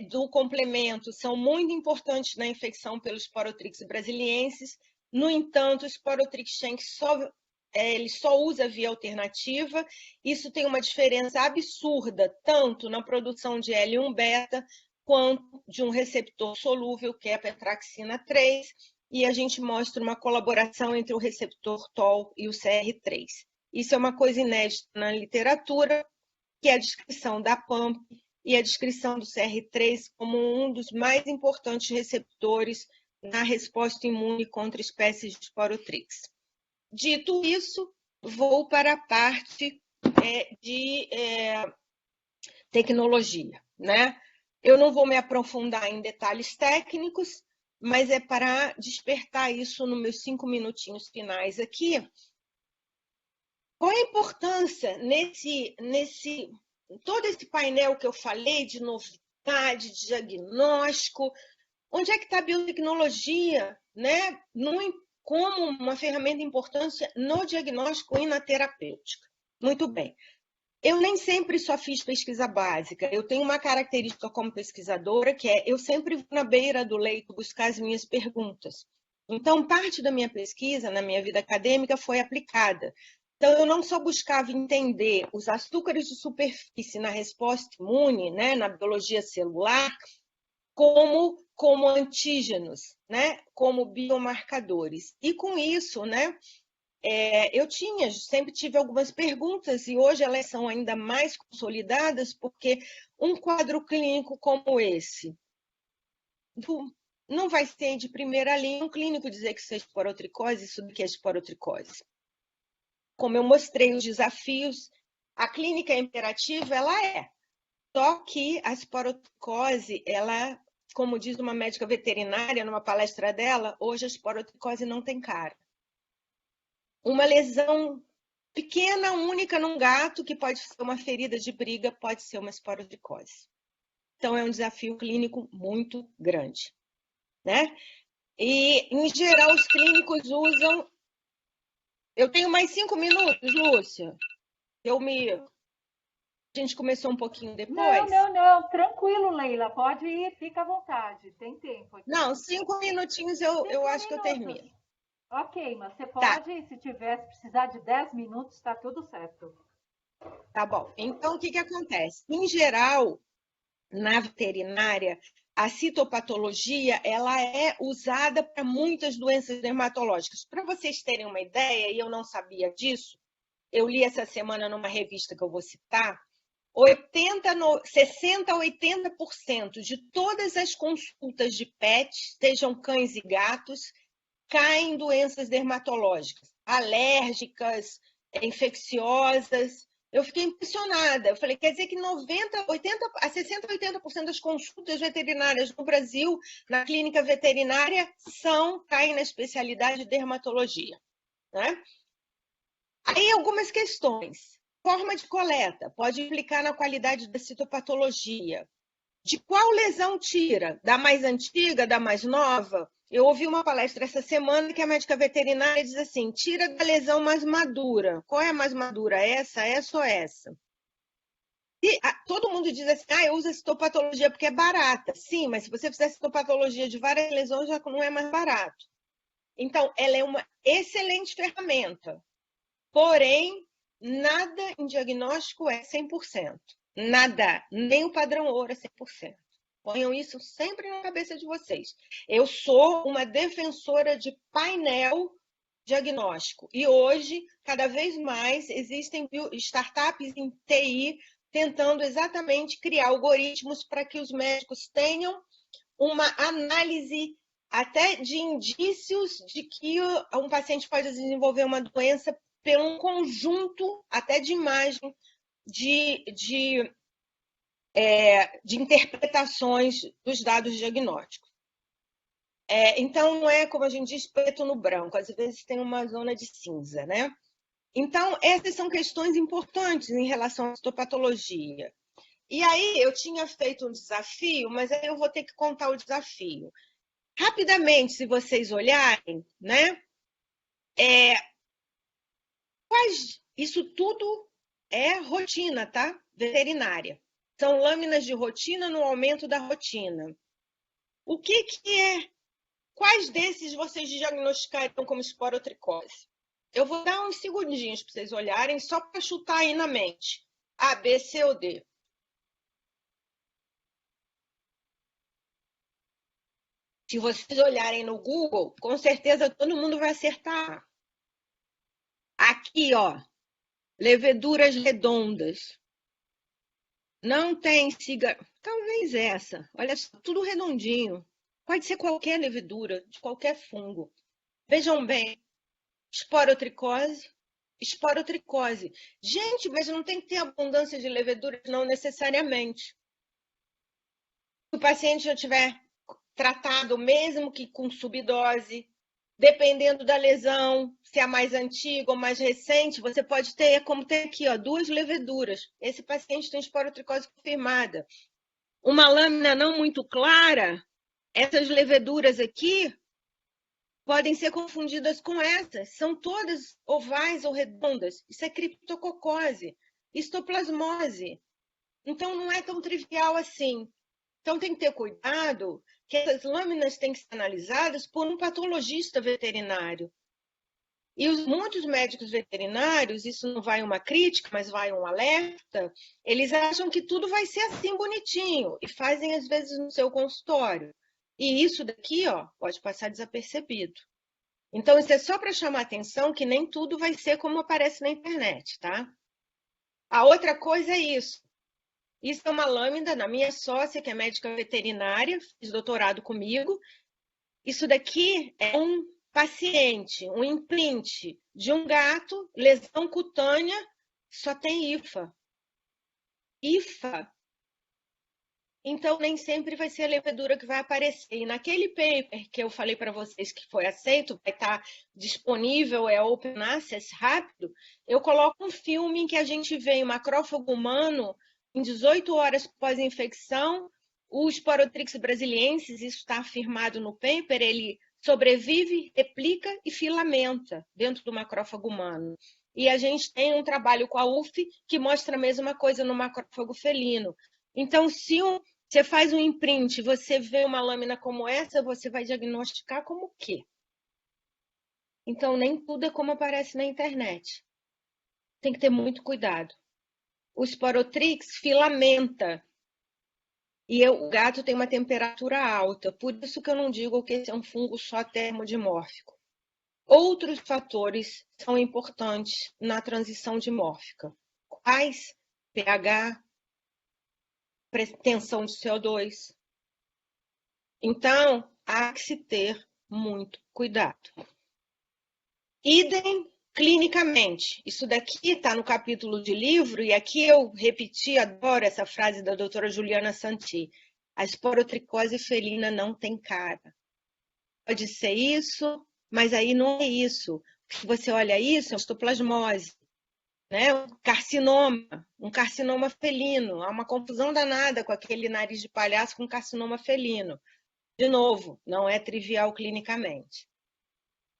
Speaker 2: do complemento são muito importantes na infecção pelos Sporotrix brasiliensis. No entanto, o Sporotrix shank ele só usa via alternativa. Isso tem uma diferença absurda, tanto na produção de L1-beta, quanto de um receptor solúvel, que é a pentraxina 3, e a gente mostra uma colaboração entre o receptor TOL e o CR3. Isso é uma coisa inédita na literatura, que é a descrição da PAMP e a descrição do CR3 como um dos mais importantes receptores na resposta imune contra espécies de Sporotrix. Dito isso, vou para a parte de tecnologia, né? Eu não vou me aprofundar em detalhes técnicos, mas é para despertar isso nos meus 5 minutinhos finais aqui. Qual a importância todo esse painel que eu falei de novidade, de diagnóstico? Onde é que está a biotecnologia, né? Como uma ferramenta importante no diagnóstico e na terapêutica? Muito bem. Eu nem sempre só fiz pesquisa básica. Eu tenho uma característica como pesquisadora, que é eu sempre vou na beira do leito buscar as minhas perguntas. Então, parte da minha pesquisa, na minha vida acadêmica, foi aplicada. Então, eu não só buscava entender os açúcares de superfície na resposta imune, né, na biologia celular, como como antígenos, né? Como biomarcadores. E com isso, né? Eu sempre tive algumas perguntas e hoje elas são ainda mais consolidadas porque um quadro clínico como esse não vai ser de primeira linha um clínico dizer que isso é esporotricose, isso daqui é esporotricose. Como eu mostrei os desafios, a clínica imperativa ela é. Só que a esporotricose, ela, como diz uma médica veterinária numa palestra dela, hoje a esporotricose não tem cara. Uma lesão pequena, única num gato, que pode ser uma ferida de briga, pode ser uma esporotricose. Então, é um desafio clínico muito grande, né? E, em geral, os clínicos usam... Eu tenho mais 5 minutos, Lúcia? A gente começou um pouquinho depois?
Speaker 1: Não. Tranquilo, Leila. Pode ir, fica à vontade. Tem tempo aqui.
Speaker 2: Não, 5 minutinhos eu acho que eu termino.
Speaker 1: Ok, mas você pode, se precisar de 10 minutos, está tudo certo.
Speaker 2: Tá bom. Então, o que acontece? Em geral, na veterinária, a citopatologia ela é usada para muitas doenças dermatológicas. Para vocês terem uma ideia, e eu não sabia disso, eu li essa semana numa revista que eu vou citar, 60% a 80% de todas as consultas de pets, sejam cães e gatos, caem em doenças dermatológicas, alérgicas, infecciosas. Eu fiquei impressionada. Eu falei, quer dizer que 60% a 80% das consultas veterinárias no Brasil, na clínica veterinária, caem na especialidade de dermatologia, né? Aí algumas questões. Forma de coleta pode implicar na qualidade da citopatologia. De qual lesão tira? Da mais antiga, da mais nova? Eu ouvi uma palestra essa semana que a médica veterinária diz assim, tira da lesão mais madura. Qual é a mais madura? Essa ou essa? E todo mundo diz assim, eu uso a citopatologia porque é barata. Sim, mas se você fizer citopatologia de várias lesões, já não é mais barato. Então, ela é uma excelente ferramenta. Porém, nada em diagnóstico é 100%. Nada, nem o padrão ouro é 100%. Ponham isso sempre na cabeça de vocês. Eu sou uma defensora de painel diagnóstico. E hoje, cada vez mais, existem startups em TI tentando exatamente criar algoritmos para que os médicos tenham uma análise até de indícios de que um paciente pode desenvolver uma doença pelo um conjunto até de imagem de interpretações dos dados diagnósticos. Então, não é, como a gente diz, preto no branco. Às vezes tem uma zona de cinza, né? Então, essas são questões importantes em relação à citopatologia. E aí, eu tinha feito um desafio, mas aí eu vou ter que contar o desafio. Rapidamente, se vocês olharem, né? Isso tudo é rotina, tá? Veterinária. São lâminas de rotina no aumento da rotina. O que é? Quais desses vocês diagnosticariam como esporotricose? Eu vou dar uns segundinhos para vocês olharem, só para chutar aí na mente. A, B, C ou D? Se vocês olharem no Google, com certeza todo mundo vai acertar. Aqui, ó, leveduras redondas. Não tem cigarro. Talvez essa. Olha só, tudo redondinho. Pode ser qualquer levedura, de qualquer fungo. Vejam bem, esporotricose. Gente, mas não tem que ter abundância de leveduras, não necessariamente. Se o paciente já tiver tratado, mesmo que com subdose, dependendo da lesão, se é mais antiga ou mais recente, você pode ter, como tem aqui, ó, 2 leveduras. Esse paciente tem esporotricose confirmada. Uma lâmina não muito clara, essas leveduras aqui podem ser confundidas com essas. São todas ovais ou redondas. Isso é criptococose, histoplasmose. Então, não é tão trivial assim. Então, tem que ter cuidado que essas lâminas têm que ser analisadas por um patologista veterinário. E muitos médicos veterinários, isso não vai uma crítica, mas vai um alerta, eles acham que tudo vai ser assim bonitinho e fazem, às vezes, no seu consultório. E isso daqui, ó, pode passar desapercebido. Então, isso é só para chamar atenção que nem tudo vai ser como aparece na internet, tá? A outra coisa é isso. Isso é uma lâmina da minha sócia, que é médica veterinária, fez doutorado comigo. Isso daqui é um paciente, um implante de um gato, lesão cutânea, só tem IFA. IFA. Então, nem sempre vai ser a levedura que vai aparecer. E naquele paper que eu falei para vocês que foi aceito, vai estar disponível, é open access, rápido, eu coloco um filme em que a gente vê um macrófago humano em 18 horas pós-infecção, o Sporotrix brasiliensis, isso está afirmado no paper, ele sobrevive, replica e filamenta dentro do macrófago humano. E a gente tem um trabalho com a UF que mostra a mesma coisa no macrófago felino. Então, se você faz um imprint, você vê uma lâmina como essa, você vai diagnosticar como o quê? Então, nem tudo é como aparece na internet. Tem que ter muito cuidado. O Sporotrix filamenta. E o gato tem uma temperatura alta. Por isso que eu não digo que esse é um fungo só termodimórfico. Outros fatores são importantes na transição dimórfica. Quais? pH, tensão de CO2. Então, há que se ter muito cuidado. Idem clinicamente. Isso daqui está no capítulo de livro, e aqui eu repeti, adoro essa frase da doutora Juliana Santi. A esporotricose felina não tem cara. Pode ser isso, mas aí não é isso. Se você olha isso, é histoplasmose. Né? Um carcinoma felino. Há uma confusão danada com aquele nariz de palhaço com carcinoma felino. De novo, não é trivial clinicamente.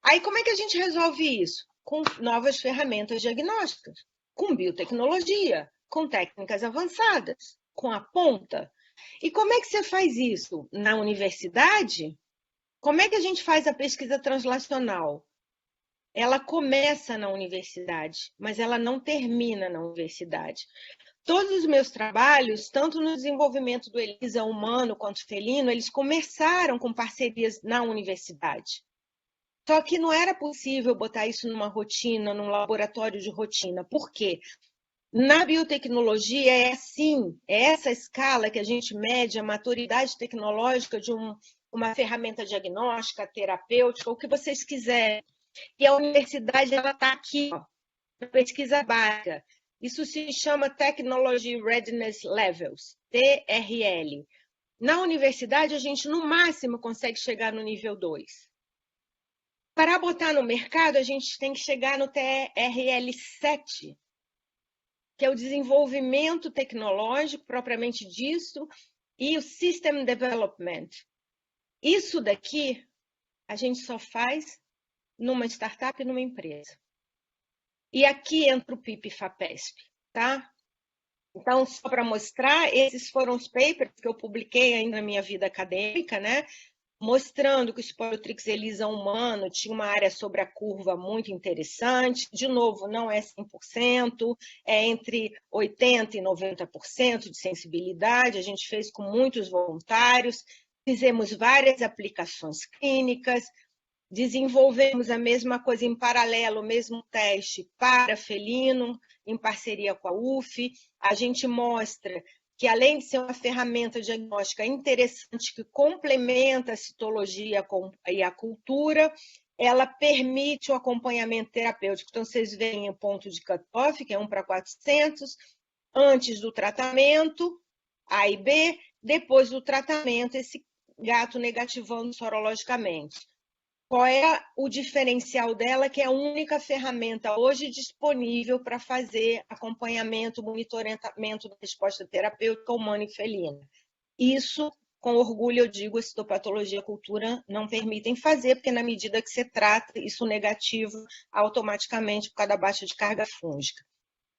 Speaker 2: Aí, como é que a gente resolve isso? Com novas ferramentas diagnósticas, com biotecnologia, com técnicas avançadas, com a ponta. E como é que você faz isso? Na universidade? Como é que a gente faz a pesquisa translacional? Ela começa na universidade, mas ela não termina na universidade. Todos os meus trabalhos, tanto no desenvolvimento do ELISA humano quanto felino, eles começaram com parcerias na universidade. Só que não era possível botar isso numa rotina, num laboratório de rotina. Por quê? Na biotecnologia é assim, é essa escala que a gente mede a maturidade tecnológica de uma ferramenta diagnóstica, terapêutica, o que vocês quiserem. E a universidade está aqui, ó, na pesquisa básica. Isso se chama Technology Readiness Levels, TRL. Na universidade, a gente, no máximo, consegue chegar no nível 2. Para botar no mercado, a gente tem que chegar no TRL7, que é o desenvolvimento tecnológico, propriamente disso, e o System Development. Isso daqui, a gente só faz numa startup e numa empresa. E aqui entra o PIP e FAPESP, tá? Então, só para mostrar, esses foram os papers que eu publiquei ainda na minha vida acadêmica, né? Mostrando que o Sporotrix elisa humano tinha uma área sobre a curva muito interessante. De novo, não é 100%, é entre 80% e 90% de sensibilidade. A gente fez com muitos voluntários, fizemos várias aplicações clínicas, desenvolvemos a mesma coisa em paralelo, o mesmo teste para felino, em parceria com a UF. A gente mostra que, além de ser uma ferramenta diagnóstica interessante, que complementa a citologia e a cultura, ela permite o acompanhamento terapêutico. Então, vocês veem o ponto de cutoff, que é 1/400, antes do tratamento, A e B, depois do tratamento, esse gato negativando sorologicamente. Qual é o diferencial dela? Que é a única ferramenta hoje disponível para fazer acompanhamento, monitoramento da resposta terapêutica humana e felina. Isso, com orgulho, eu digo, a citopatologia e a cultura não permitem fazer, porque na medida que você trata isso negativo, automaticamente, por causa da baixa de carga fúngica.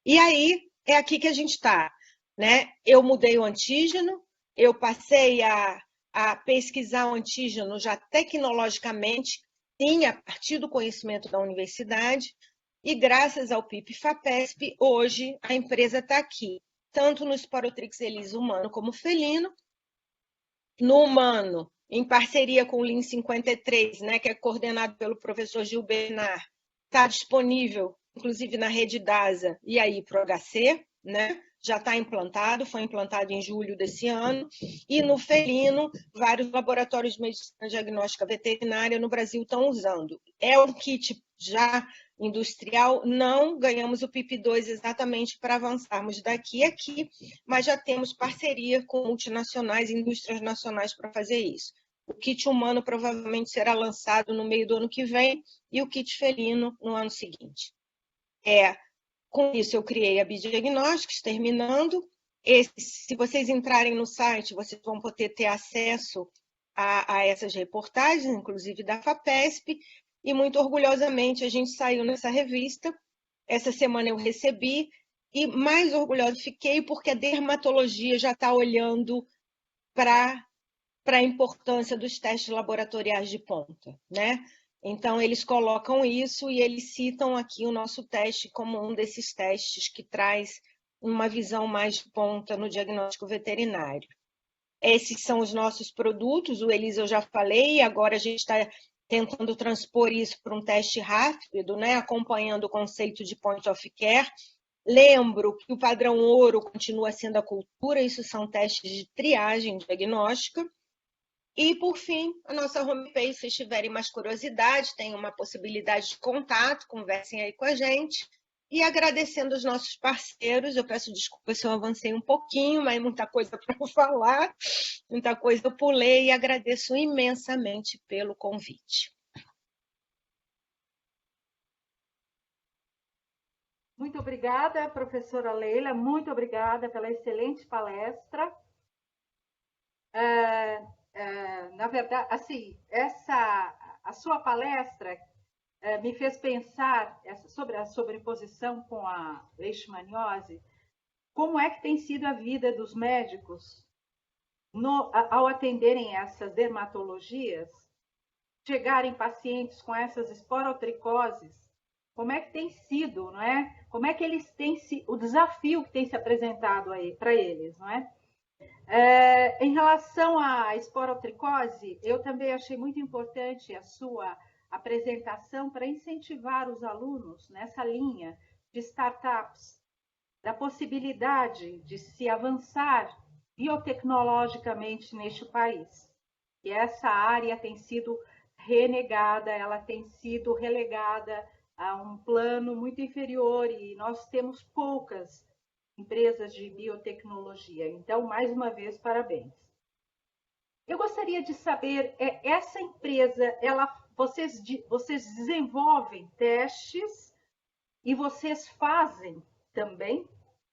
Speaker 2: E aí, é aqui que a gente está, né? Eu mudei o antígeno, eu passei a pesquisar o antígeno já tecnologicamente, sim, a partir do conhecimento da universidade, e graças ao PIP e FAPESP, hoje a empresa está aqui, tanto no Sporotrix elisa humano como felino. No humano, em parceria com o Lean 53, né, que é coordenado pelo professor Gil Bernard, está disponível, inclusive na rede DASA e aí para o HC, né? Já está implantado, foi implantado em julho desse ano, e no felino, vários laboratórios de medicina diagnóstica veterinária no Brasil estão usando. É um kit já industrial, não ganhamos o PIP2 exatamente para avançarmos daqui a aqui, mas já temos parceria com multinacionais e indústrias nacionais para fazer isso. O kit humano provavelmente será lançado no meio do ano que vem e o kit felino no ano seguinte. Com isso, eu criei a Bidiagnósticos, terminando. Se vocês entrarem no site, vocês vão poder ter acesso a essas reportagens, inclusive da FAPESP, e muito orgulhosamente a gente saiu nessa revista. Essa semana eu recebi, e mais orgulhosa fiquei porque a dermatologia já está olhando para a importância dos testes laboratoriais de ponta, né? Então, eles colocam isso e eles citam aqui o nosso teste como um desses testes que traz uma visão mais de ponta no diagnóstico veterinário. Esses são os nossos produtos, o ELISA eu já falei, agora a gente está tentando transpor isso para um teste rápido, né? Acompanhando o conceito de point of care. Lembro que o padrão ouro continua sendo a cultura, isso são testes de triagem diagnóstica. E, por fim, a nossa homepage, se tiverem mais curiosidade, tem uma possibilidade de contato, conversem aí com a gente. E agradecendo os nossos parceiros, eu peço desculpa se eu avancei um pouquinho, mas muita coisa para eu falar, muita coisa eu pulei, e agradeço imensamente pelo convite.
Speaker 1: Muito obrigada, professora Leila, muito obrigada pela excelente palestra. Na verdade, assim, a sua palestra me fez pensar sobre a sobreposição com a leishmaniose, como é que tem sido a vida dos médicos ao atenderem essas dermatologias, chegarem pacientes com essas esporotricoses, como é que tem sido, não é? Como é que eles têm o desafio que tem se apresentado aí para eles, não é? Em relação à esporotricose, eu também achei muito importante a sua apresentação para incentivar os alunos nessa linha de startups, da possibilidade de se avançar biotecnologicamente neste país. E essa área tem sido renegada, ela tem sido relegada a um plano muito inferior e nós temos poucas empresas de biotecnologia. Então, mais uma vez, parabéns. Eu gostaria de saber, essa empresa, vocês desenvolvem testes e vocês fazem também?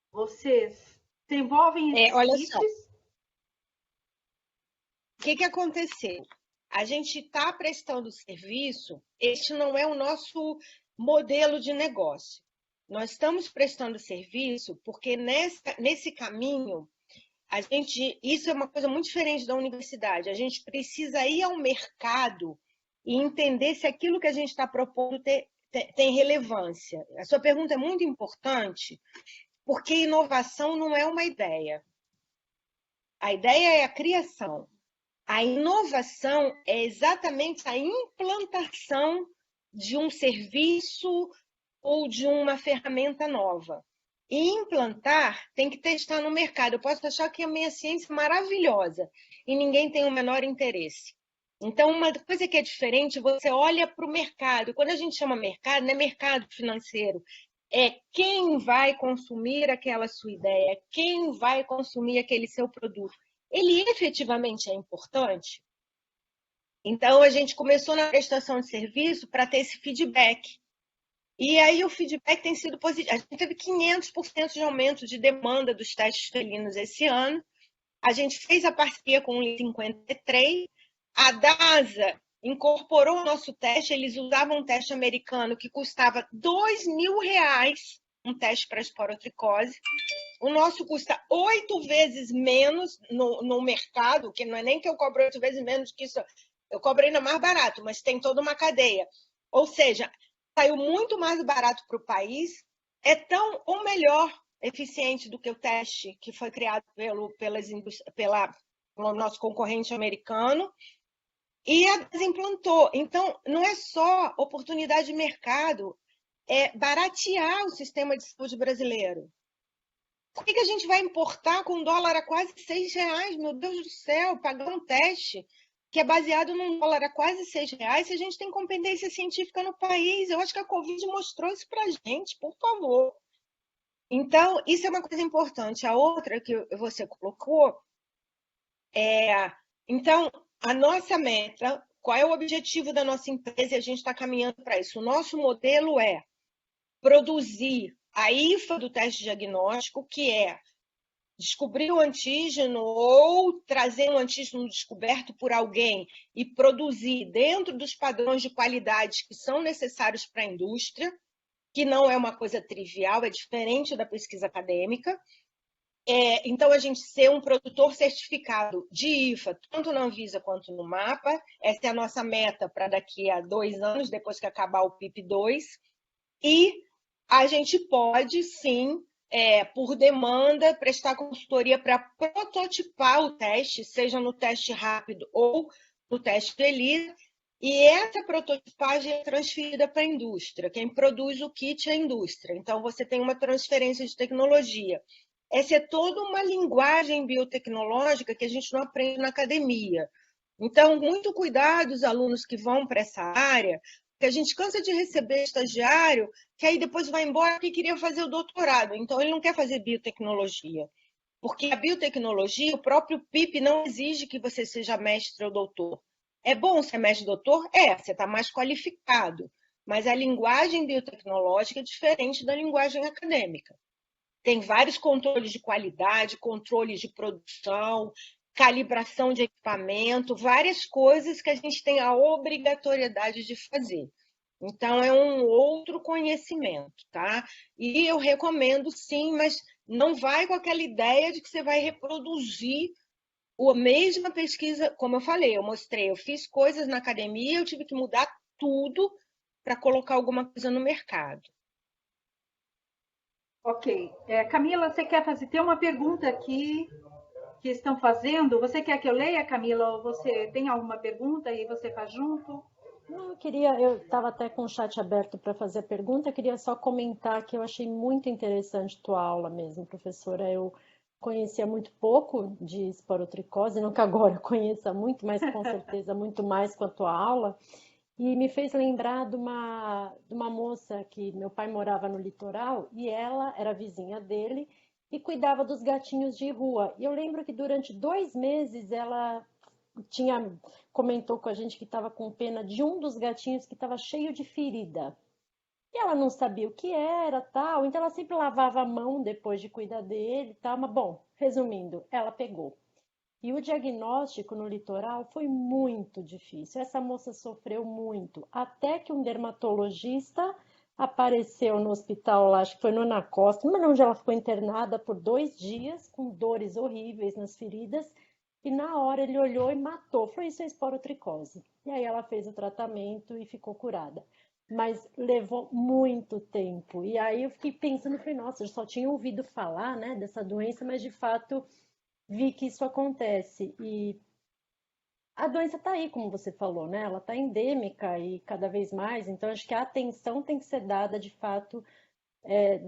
Speaker 1: Vocês desenvolvem esses
Speaker 2: olha
Speaker 1: kits?
Speaker 2: só. O que aconteceu? A gente está prestando serviço, este não é o nosso modelo de negócio. Nós estamos prestando serviço porque nesse caminho, isso é uma coisa muito diferente da universidade. A gente precisa ir ao mercado e entender se aquilo que a gente está propondo tem relevância. A sua pergunta é muito importante, porque inovação não é uma ideia. A ideia é a criação. A inovação é exatamente a implantação de um serviço ou de uma ferramenta nova. E implantar tem que testar no mercado. Eu posso achar que a minha ciência é maravilhosa e ninguém tem o menor interesse. Então, uma coisa que é diferente, você olha para o mercado. Quando a gente chama mercado, não é mercado financeiro. É quem vai consumir aquela sua ideia, quem vai consumir aquele seu produto. Ele efetivamente é importante? Então, a gente começou na prestação de serviço para ter esse feedback. E aí o feedback tem sido positivo. A gente teve 500% de aumento de demanda dos testes felinos esse ano. A gente fez a parceria com o Lean 53. A DASA incorporou o nosso teste. Eles usavam um teste americano que custava R$2.000, um teste para esporotricose. O nosso custa 8 vezes menos no mercado, que não é nem que eu cobro 8 vezes menos que isso. Eu cobro ainda mais barato, mas tem toda uma cadeia. Ou seja, saiu muito mais barato para o país, é tão ou melhor eficiente do que o teste que foi criado pelo nosso concorrente americano, e a desimplantou. Então, não é só oportunidade de mercado, é baratear o sistema de saúde brasileiro. Por que a gente vai importar com dólar a quase R$6? Meu Deus do céu, pagar um teste que é baseado num dólar a quase R$6 se a gente tem competência científica no país? Eu acho que a Covid mostrou isso para a gente, por favor. Então, isso é uma coisa importante. A outra que você colocou é... Então, a nossa meta, qual é o objetivo da nossa empresa? E a gente está caminhando para isso. O nosso modelo é produzir a IFA do teste diagnóstico, que é descobrir o antígeno ou trazer um antígeno descoberto por alguém e produzir dentro dos padrões de qualidade que são necessários para a indústria, que não é uma coisa trivial, é diferente da pesquisa acadêmica. Então, a gente ser um produtor certificado de IFA, tanto na Anvisa quanto no MAPA, essa é a nossa meta para daqui a 2 anos, depois que acabar o PIP2, e a gente pode, sim, por demanda, prestar consultoria para prototipar o teste, seja no teste rápido ou no teste de ELISA, e essa prototipagem é transferida para a indústria. Quem produz o kit é a indústria. Então, você tem uma transferência de tecnologia. Essa é toda uma linguagem biotecnológica que a gente não aprende na academia. Então, muito cuidado os alunos que vão para essa área, porque a gente cansa de receber estagiário que aí depois vai embora porque queria fazer o doutorado. Então, ele não quer fazer biotecnologia. Porque a biotecnologia, o próprio PIP não exige que você seja mestre ou doutor. É bom ser mestre ou doutor? Você está mais qualificado. Mas a linguagem biotecnológica é diferente da linguagem acadêmica. Tem vários controles de qualidade, controles de produção, calibração de equipamento, várias coisas que a gente tem a obrigatoriedade de fazer. Então, é um outro conhecimento, tá? E eu recomendo, sim, mas não vai com aquela ideia de que você vai reproduzir a mesma pesquisa, como eu falei, eu fiz coisas na academia, eu tive que mudar tudo para colocar alguma coisa no mercado.
Speaker 1: Ok. Camila, você quer fazer? Tem uma pergunta aqui que estão fazendo. Você quer que eu leia, Camila? Ou você tem alguma pergunta e você faz junto?
Speaker 3: Não, eu estava até com o chat aberto para fazer a pergunta, eu queria só comentar que eu achei muito interessante tua aula mesmo, professora. Eu conhecia muito pouco de esporotricose, não que agora eu conheça muito, mas com certeza muito mais com a tua aula. E me fez lembrar de uma moça que meu pai morava no litoral e ela era vizinha dele e cuidava dos gatinhos de rua. E eu lembro que durante 2 meses ela comentou com a gente que estava com pena de um dos gatinhos que estava cheio de ferida. E ela não sabia o que era, tal, então ela sempre lavava a mão depois de cuidar dele, tal, mas bom, resumindo, ela pegou. E o diagnóstico no litoral foi muito difícil. Essa moça sofreu muito, até que um dermatologista apareceu no hospital lá, acho que foi no Ana Costa, mas onde ela ficou internada por 2 dias, com dores horríveis nas feridas, e na hora ele olhou e matou. Falou, isso é esporotricose. E aí ela fez o tratamento e ficou curada. Mas levou muito tempo. E aí eu fiquei pensando, falei, nossa, eu só tinha ouvido falar, né, dessa doença, mas de fato vi que isso acontece. E a doença está aí, como você falou, né? Ela está endêmica e cada vez mais. Então acho que a atenção tem que ser dada de fato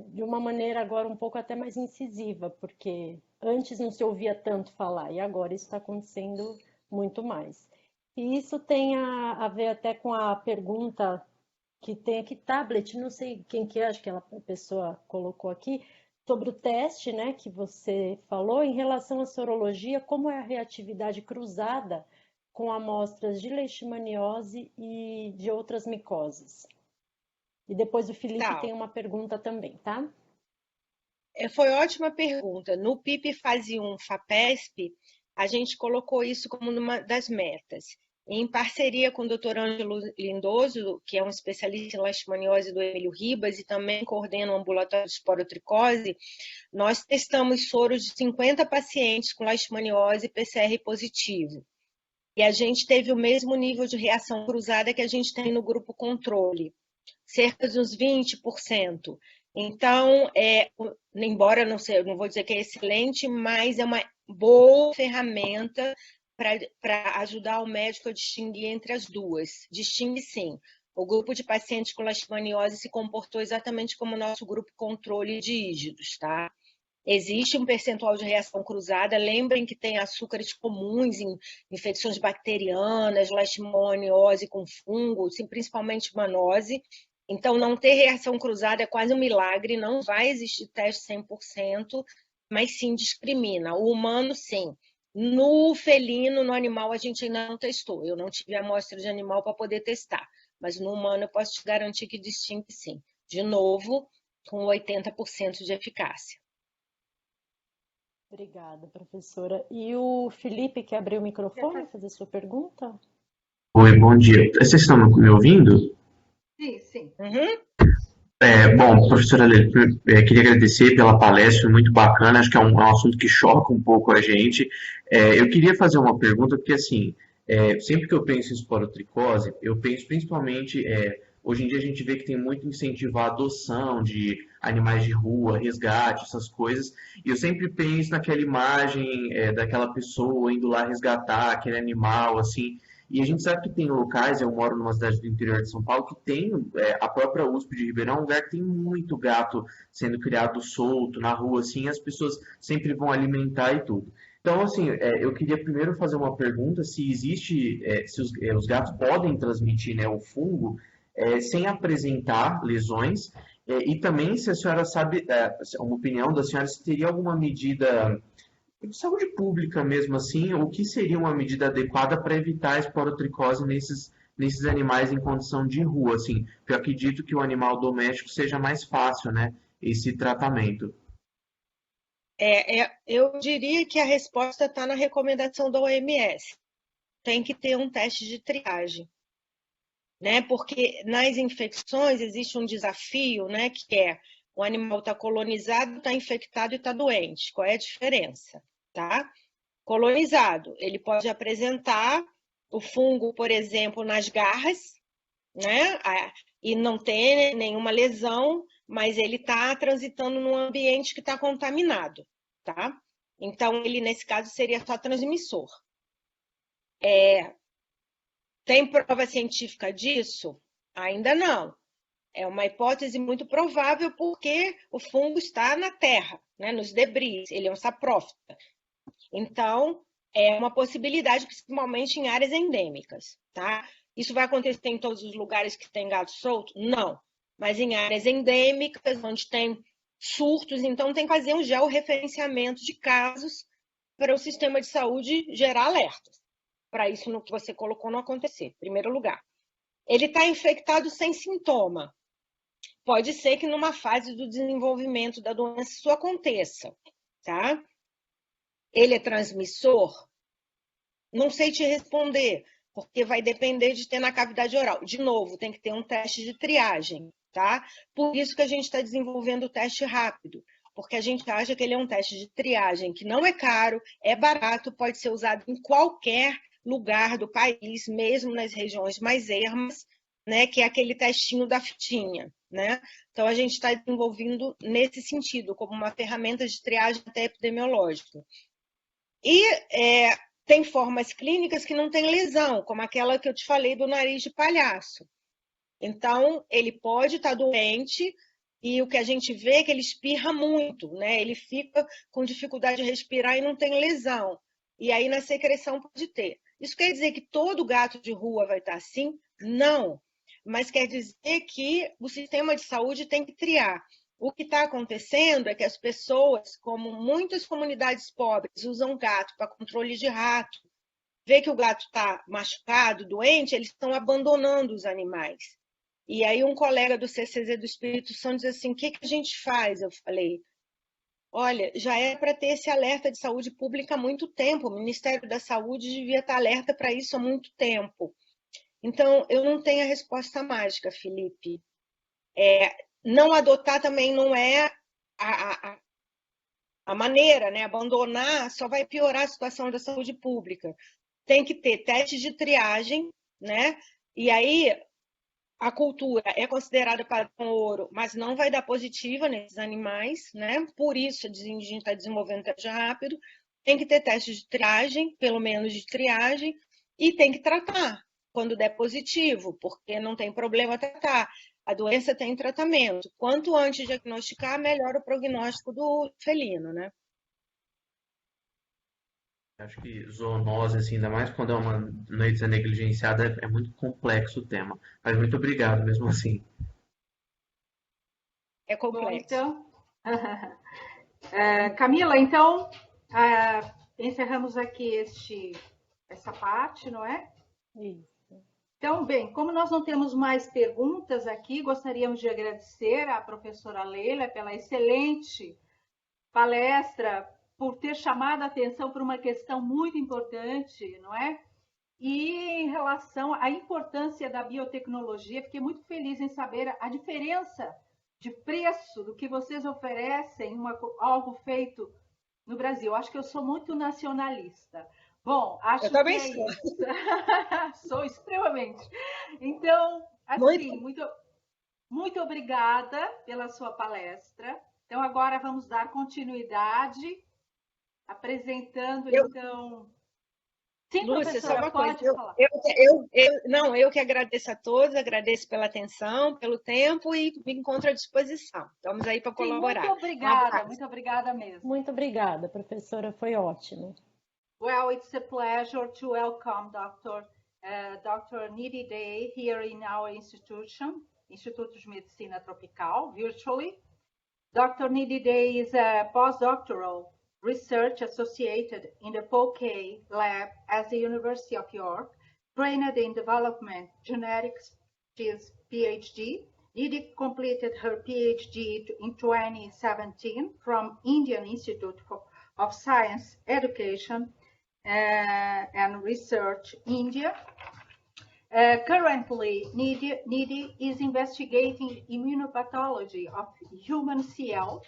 Speaker 3: de uma maneira agora um pouco até mais incisiva, porque antes não se ouvia tanto falar e agora isso está acontecendo muito mais. E isso tem a ver até com a pergunta que tem aqui, tablet, não sei quem que é, acho que a pessoa colocou aqui, sobre o teste, né, que você falou, em relação à sorologia, como é a reatividade cruzada com amostras de leishmaniose e de outras micoses. E depois o Felipe tem uma pergunta também, tá?
Speaker 2: Foi ótima pergunta. No PIP Fase 1 FAPESP, a gente colocou isso como uma das metas. Em parceria com o Dr. Ângelo Lindoso, que é um especialista em leishmaniose do Emílio Ribas e também coordena o ambulatório de esporotricose, nós testamos soros de 50 pacientes com leishmaniose PCR positivo. E a gente teve o mesmo nível de reação cruzada que a gente tem no grupo controle, cerca de uns 20%. Então, embora não vou dizer que é excelente, mas é uma boa ferramenta para ajudar o médico a distinguir entre as duas. Distingue sim. O grupo de pacientes com leishmaniose se comportou exatamente como o nosso grupo controle de ígidos, tá? Existe um percentual de reação cruzada. Lembrem que tem açúcares comuns em infecções bacterianas, leishmaniose com fungo, principalmente manose. Então, não ter reação cruzada é quase um milagre, não vai existir teste 100%, mas sim discrimina. O humano, sim. No felino, no animal, a gente ainda não testou. Eu não tive amostra de animal para poder testar, mas no humano eu posso te garantir que distingue sim. De novo, com 80% de eficácia.
Speaker 3: Obrigada, professora. E o Felipe quer abrir o microfone e fazer sua pergunta?
Speaker 4: Oi, bom dia. Vocês estão me ouvindo?
Speaker 1: Sim, sim.
Speaker 4: Bom, professora Lê, queria agradecer pela palestra, foi muito bacana, acho que é um assunto que choca um pouco a gente. Eu queria fazer uma pergunta, porque assim, sempre que eu penso em esporotricose, eu penso principalmente, hoje em dia a gente vê que tem muito incentivo à adoção de animais de rua, resgate, essas coisas, e eu sempre penso naquela imagem, daquela pessoa indo lá resgatar aquele animal, assim. E a gente sabe que tem locais, eu moro numa cidade do interior de São Paulo, que tem a própria USP de Ribeirão, um lugar que tem muito gato sendo criado solto na rua, assim, as pessoas sempre vão alimentar e tudo. Então, assim, eu queria primeiro fazer uma pergunta se existe, se os gatos podem transmitir, né, o fungo sem apresentar lesões, e também se a senhora sabe, uma opinião da senhora, se teria alguma medida de saúde pública mesmo assim, o que seria uma medida adequada para evitar a esporotricose nesses animais em condição de rua, assim? Porque eu acredito que o animal doméstico seja mais fácil, né, esse tratamento.
Speaker 2: Eu diria que a resposta está na recomendação da OMS. Tem que ter um teste de triagem, né? Porque nas infecções existe um desafio, né? Que é o animal está colonizado, está infectado e está doente. Qual é a diferença, tá? Colonizado, ele pode apresentar o fungo, por exemplo, nas garras, né? E não ter nenhuma lesão, mas ele está transitando num ambiente que está contaminado, tá? Então, ele, nesse caso, seria só transmissor. Tem prova científica disso? Ainda não. É uma hipótese muito provável porque o fungo está na terra, né? Nos debris, ele é um saprófita. Então, é uma possibilidade, principalmente em áreas endêmicas, tá? Isso vai acontecer em todos os lugares que tem gato solto? Não. Mas em áreas endêmicas, onde tem surtos, então tem que fazer um georreferenciamento de casos para o sistema de saúde gerar alertas. Para isso, no que você colocou, não acontecer, em primeiro lugar. Ele está infectado sem sintoma. Pode ser que numa fase do desenvolvimento da doença isso aconteça, tá? Ele é transmissor? Não sei te responder, porque vai depender de ter na cavidade oral. De novo, tem que ter um teste de triagem, tá? Por isso que a gente está desenvolvendo o teste rápido, porque a gente acha que ele é um teste de triagem que não é caro, é barato, pode ser usado em qualquer lugar do país, mesmo nas regiões mais ermas, né? Que é aquele testinho da fitinha, né? Então, a gente está desenvolvendo nesse sentido, como uma ferramenta de triagem até epidemiológica. E tem formas clínicas que não têm lesão, como aquela que eu te falei do nariz de palhaço. Então, ele pode estar doente e o que a gente vê é que ele espirra muito, né? Ele fica com dificuldade de respirar e não tem lesão. E aí, na secreção, pode ter. Isso quer dizer que todo gato de rua vai estar assim? Não. Mas quer dizer que o sistema de saúde tem que triar. O que está acontecendo é que as pessoas, como muitas comunidades pobres, usam gato para controle de rato, vê que o gato está machucado, doente, eles estão abandonando os animais. E aí um colega do CCZ do Espírito Santo diz assim, o que a gente faz? Eu falei, olha, já é para ter esse alerta de saúde pública há muito tempo, o Ministério da Saúde devia estar alerta para isso há muito tempo. Então, eu não tenho a resposta mágica, Felipe. Não adotar também não é a maneira, né? Abandonar só vai piorar a situação da saúde pública. Tem que ter teste de triagem, né? E aí a cultura é considerada padrão ouro, mas não vai dar positiva nesses animais, né? Por isso a gente está desenvolvendo teste rápido. tem que ter teste de triagem, pelo menos de triagem, e tem que tratar quando der positivo, porque não tem problema tratar. A doença tem tratamento. Quanto antes diagnosticar, melhor o prognóstico do felino, né?
Speaker 4: Acho que zoonose, assim, ainda mais quando é uma doença negligenciada, é muito complexo o tema. Mas muito obrigado mesmo assim.
Speaker 2: É
Speaker 1: Bom,
Speaker 2: complexo.
Speaker 1: então, Camila, então, encerramos aqui essa parte, não é?
Speaker 3: Isso.
Speaker 1: Então, bem, como nós não temos mais perguntas aqui, gostaríamos de agradecer à professora Leila pela excelente palestra, por ter chamado a atenção para uma questão muito importante, não é? E em relação à importância da biotecnologia, fiquei muito feliz em saber a diferença de preço do que vocês oferecem, algo feito no Brasil. Acho que eu sou muito nacionalista. Bom, acho
Speaker 2: Eu também
Speaker 1: que é
Speaker 2: sou.
Speaker 1: isso. Sou extremamente. Então, assim, muito obrigada pela sua palestra. Então, agora vamos dar continuidade, apresentando, então... Sim,
Speaker 2: Lúcia, só
Speaker 1: professora,
Speaker 2: uma coisa.
Speaker 1: pode falar.
Speaker 2: Eu que agradeço a todos, agradeço pela atenção, pelo tempo e me encontro à disposição. Estamos aí para colaborar.
Speaker 1: Muito obrigada mesmo.
Speaker 3: Muito obrigada, professora, foi ótimo.
Speaker 1: Well, it's a pleasure to welcome Dr. Nidhi Day here in our institution, Instituto de Medicina Tropical, virtually. Dr. Nidhi Day is a postdoctoral research associated in the Poke lab at the University of York, trained in development genetics. She's PhD. Nidhi completed her PhD in 2017 from Indian Institute of Science Education and Research, India. Currently, Nidhi is investigating immunopathology of human CL,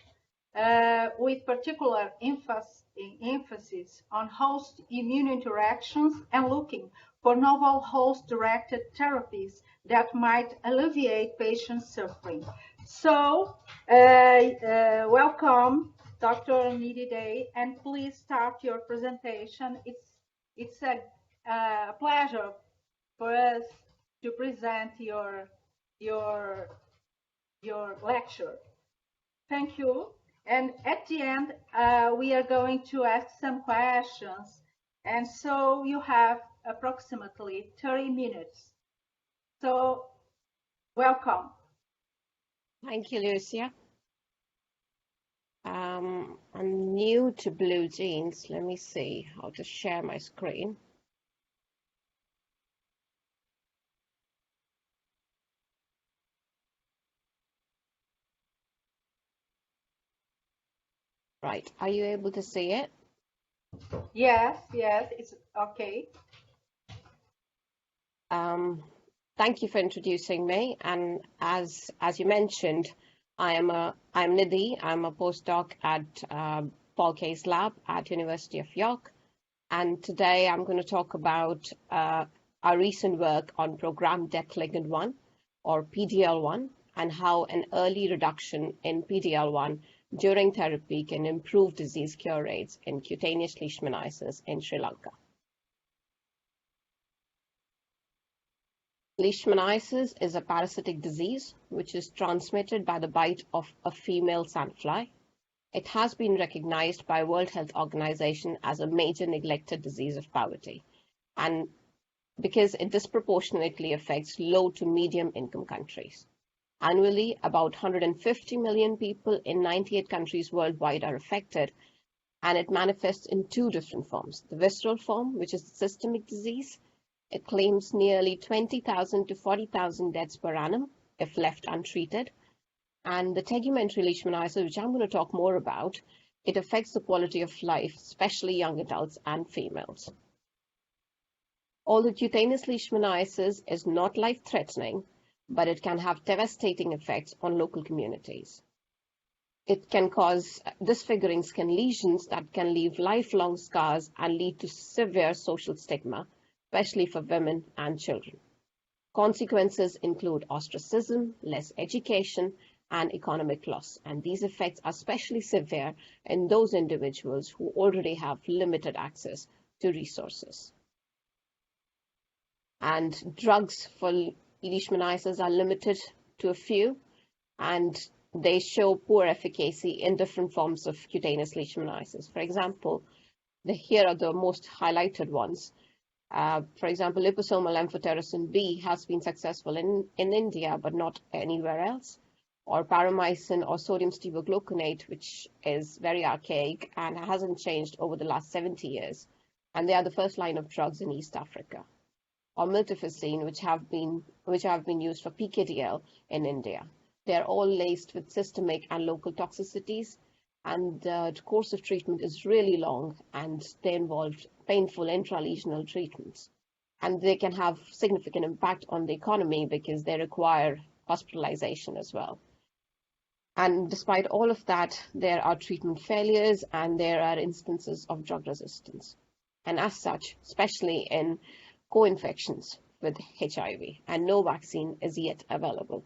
Speaker 1: with particular emphasis on host immune interactions and looking for novel host-directed therapies that might alleviate patient suffering. So, welcome, Dr. Nidhi Day, and please start your presentation. It's a pleasure for us to present your lecture. Thank you. And at the end, we are going to ask some questions. And so you have approximately 30 minutes. So welcome.
Speaker 5: Thank you, Lucia. I'm new to BlueJeans. Let me see how to share my screen. Right, are you able to see it?
Speaker 1: Yes, it's okay.
Speaker 5: Thank you for introducing me. And as you mentioned, I'm Nidhi. I'm a postdoc at Paul Case Lab at University of York. And today I'm going to talk about our recent work on programmed death ligand 1, or PDL1, and how an early reduction in PDL1 during therapy can improve disease cure rates in cutaneous leishmaniasis in Sri Lanka. Leishmaniasis is a parasitic disease which is transmitted by the bite of a female sandfly. It has been recognized by World Health Organization as a major neglected disease of poverty, and because it disproportionately affects low to medium income countries. Annually, about 150 million people in 98 countries worldwide are affected, and it manifests in two different forms. The visceral form, which is systemic disease, it claims nearly 20,000 to 40,000 deaths per annum if left untreated. And the tegumentary leishmaniasis, which I'm going to talk more about, it affects the quality of life, especially young adults and females. Although cutaneous leishmaniasis is not life-threatening, but it can have devastating effects on local communities. It can cause disfiguring skin lesions that can leave lifelong scars and lead to severe social stigma, especially for women and children. Consequences include ostracism, less education, and economic loss. And these effects are especially severe in those individuals who already have limited access to resources. And drugs for leishmaniasis are limited to a few, and they show poor efficacy in different forms of cutaneous leishmaniasis. For example, here are the most highlighted ones. For example, liposomal amphotericin B has been successful in India, but not anywhere else. Or paramycin or sodium stevogluconate, which is very archaic and hasn't changed over the last 70 years. And they are the first line of drugs in East Africa. Or miltefosine, which have been used for PKDL in India. They are all laced with systemic and local toxicities, and the course of treatment is really long, and they involve painful intralesional treatments. And they can have significant impact on the economy because they require hospitalization as well. And despite all of that, there are treatment failures and there are instances of drug resistance. And as such, especially in co-infections with HIV, and no vaccine is yet available.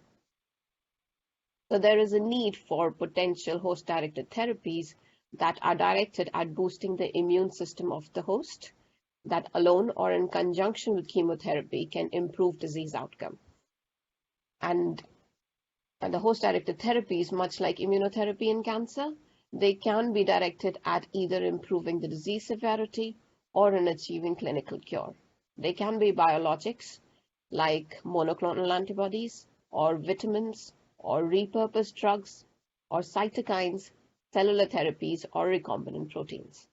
Speaker 5: So there is a need for potential host-directed therapies that are directed at boosting the immune system of the host, that alone or in conjunction with chemotherapy can improve disease outcome. And the host-directed therapies, much like immunotherapy in cancer, they can be directed at either improving the disease severity or in achieving clinical cure. They can be biologics like monoclonal antibodies or vitamins or repurposed drugs or cytokines, cellular therapies or recombinant proteins.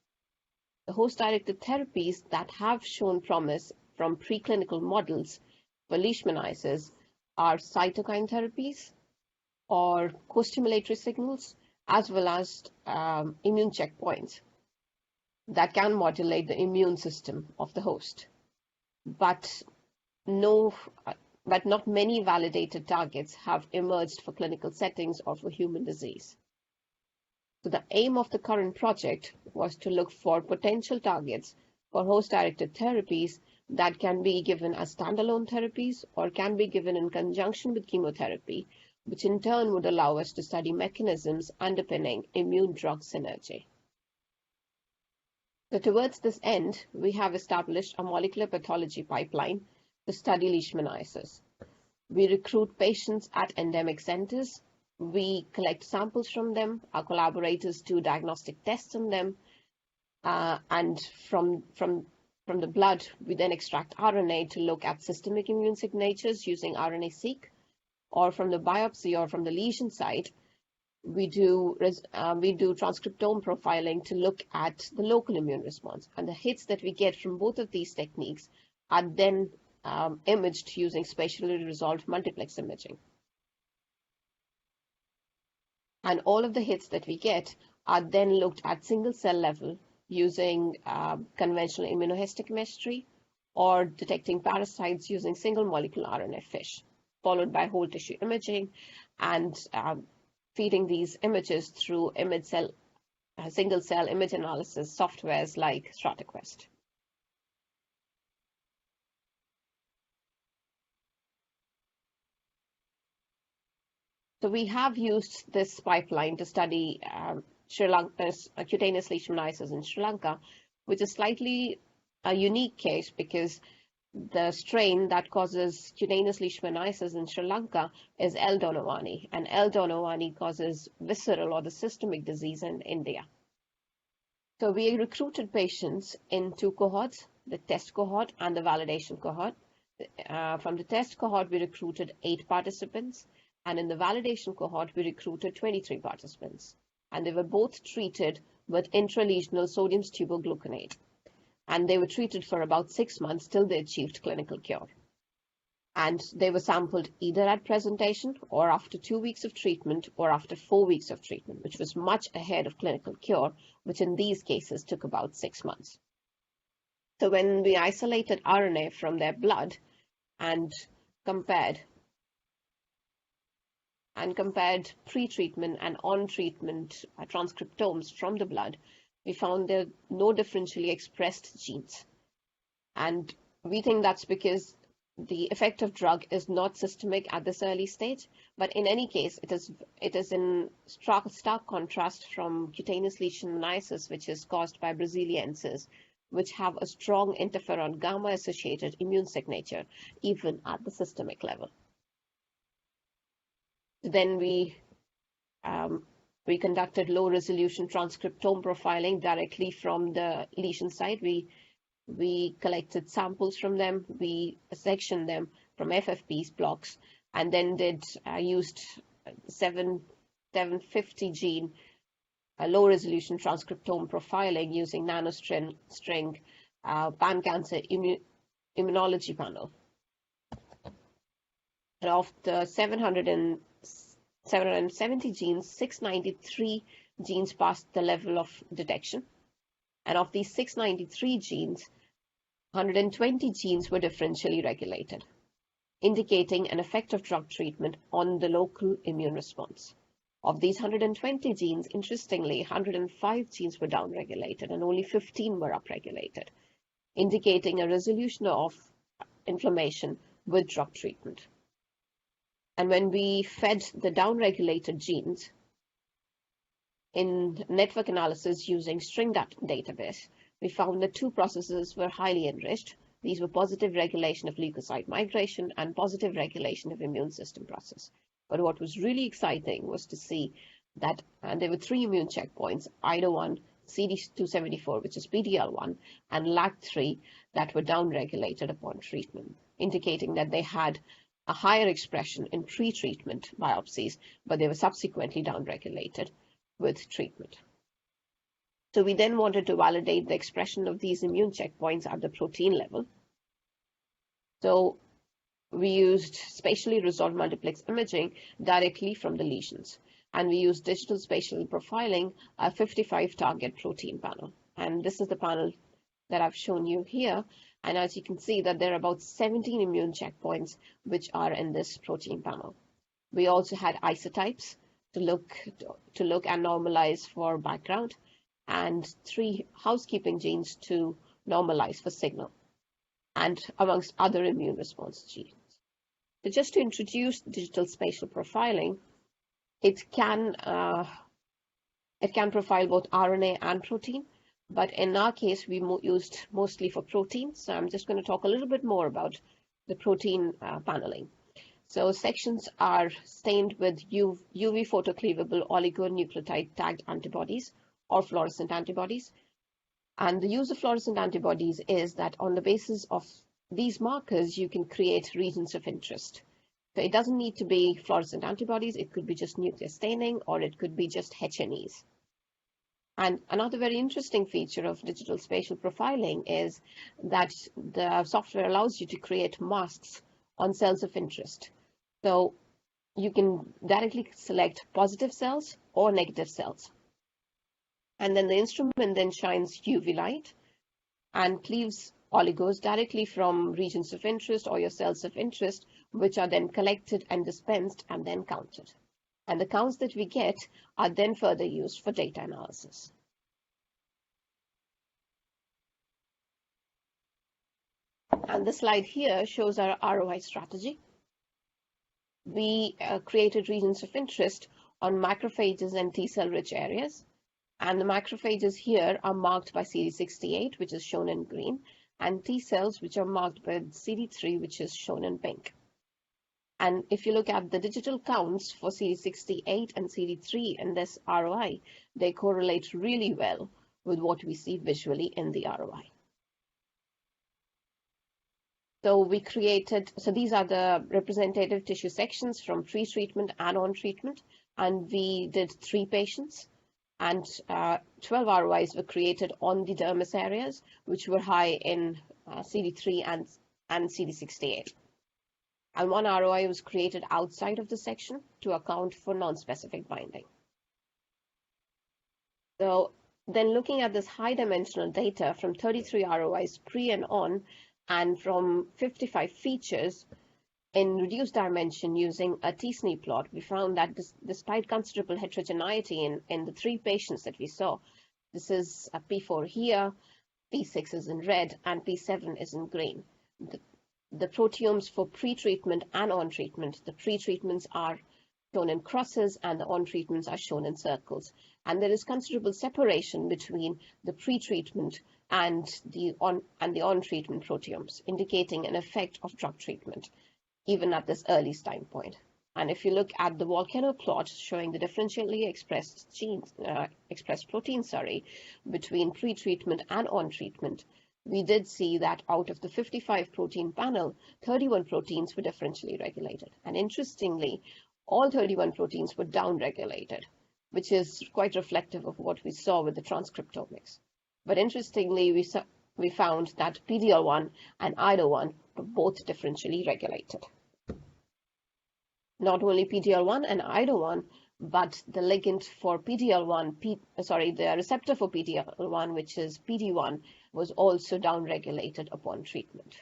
Speaker 5: The host-directed therapies that have shown promise from preclinical models for leishmaniasis are cytokine therapies or co-stimulatory signals, as well as immune checkpoints that can modulate the immune system of the host. But not many validated targets have emerged for clinical settings or for human disease. So the aim of the current project was to look for potential targets for host-directed therapies that can be given as standalone therapies or can be given in conjunction with chemotherapy, which in turn would allow us to study mechanisms underpinning immune drug synergy. So towards this end, we have established a molecular pathology pipeline to study leishmaniasis. We recruit patients at endemic centers. We collect samples from them. Our collaborators do diagnostic tests on them. And from the blood, we then extract RNA to look at systemic immune signatures using RNA-seq. Or from the biopsy or from the lesion site, we do transcriptome profiling to look at the local immune response. And the hits that we get from both of these techniques are then imaged using spatially resolved multiplex imaging. And all of the hits that we get are then looked at single cell level using conventional immunohistochemistry or detecting parasites using single molecule RNA FISH, followed by whole tissue imaging and feeding these images through single cell image analysis softwares like StrataQuest. So we have used this pipeline to study cutaneous leishmaniasis in Sri Lanka, which is slightly a unique case because the strain that causes cutaneous leishmaniasis in Sri Lanka is L. donovani, and L. donovani causes visceral or the systemic disease in India. So we recruited patients in two cohorts, the test cohort and the validation cohort. From the test cohort, we recruited 8 participants, and in the validation cohort, we recruited 23 participants. And they were both treated with intralesional sodium stevogluconate. And they were treated for about 6 months till they achieved clinical cure. And they were sampled either at presentation or after 2 weeks of treatment or after 4 weeks of treatment, which was much ahead of clinical cure, which in these cases took about 6 months. So when we isolated RNA from their blood and compared pre-treatment and on-treatment transcriptomes from the blood, we found there are no differentially expressed genes. And we think that's because the effect of drug is not systemic at this early stage, but in any case, it is in stark contrast from cutaneous leishmaniasis, which is caused by Braziliensis, which have a strong interferon gamma-associated immune signature, even at the systemic level. Then we conducted low-resolution transcriptome profiling directly from the lesion site. We collected samples from them, we sectioned them from FFP's blocks, and then used 750 gene low-resolution transcriptome profiling using nanostring pan-cancer immunology panel. And of the 770 genes, 693 genes passed the level of detection. And of these 693 genes, 120 genes were differentially regulated, indicating an effect of drug treatment on the local immune response. Of these 120 genes, interestingly, 105 genes were downregulated and only 15 were upregulated, indicating a resolution of inflammation with drug treatment. And when we fed the downregulated genes in network analysis using string database, we found that two processes were highly enriched. These were positive regulation of leukocyte migration and positive regulation of immune system process. But what was really exciting was to see that there were three immune checkpoints, IDO1, CD274, which is PD-L1, and LAG3 that were downregulated upon treatment, indicating that they had a higher expression in pre-treatment biopsies, but they were subsequently downregulated with treatment. So we then wanted to validate the expression of these immune checkpoints at the protein level. So we used spatially resolved multiplex imaging directly from the lesions, and we used digital spatial profiling, a 55 target protein panel. And this is the panel that I've shown you here. And as you can see that there are about 17 immune checkpoints which are in this protein panel. We also had isotypes to look and normalize for background, and 3 housekeeping genes to normalize for signal, and amongst other immune response genes. So just to introduce digital spatial profiling, it can profile both RNA and protein, but in our case, we used mostly for protein. So I'm just going to talk a little bit more about the protein paneling. So sections are stained with UV photocleavable oligonucleotide tagged antibodies or fluorescent antibodies. And the use of fluorescent antibodies is that on the basis of these markers, you can create regions of interest. So it doesn't need to be fluorescent antibodies. It could be just nuclear staining, or it could be just HNEs. And another very interesting feature of digital spatial profiling is that the software allows you to create masks on cells of interest. So you can directly select positive cells or negative cells. And then the instrument then shines UV light and cleaves oligos directly from regions of interest or your cells of interest, which are then collected and dispensed and then counted. And the counts that we get are then further used for data analysis. And the slide here shows our ROI strategy. We created regions of interest on macrophages and T-cell rich areas. And the macrophages here are marked by CD68, which is shown in green, and T cells, which are marked by CD3, which is shown in pink. And if you look at the digital counts for CD68 and CD3 in this ROI, they correlate really well with what we see visually in the ROI. So these are the representative tissue sections from pre-treatment and on treatment, and we did 3 patients, and 12 ROIs were created on the dermis areas, which were high in CD3 and CD68. And 1 ROI was created outside of the section to account for non-specific binding. So then looking at this high dimensional data from 33 ROIs pre and on, and from 55 features in reduced dimension using a t-SNE plot, we found that despite considerable heterogeneity in the 3 patients that we saw, this is a P4 here, P6 is in red, and P7 is in green. the proteomes for pre-treatment and on-treatment. The pre-treatments are shown in crosses and the on-treatments are shown in circles. And there is considerable separation between the pre-treatment and the on-treatment proteomes, indicating an effect of drug treatment, even at this early time point. And if you look at the volcano plot showing the differentially expressed proteins, between pre-treatment and on-treatment, we did see that out of the 55 protein panel, 31 proteins were differentially regulated. And interestingly, all 31 proteins were downregulated, which is quite reflective of what we saw with the transcriptomics. But interestingly, we found that PD-L1 and IDO1 were both differentially regulated. Not only PD-L1 and IDO1, but the ligand for PD-L1, the receptor for PD-L1, which is PD-1, was also downregulated upon treatment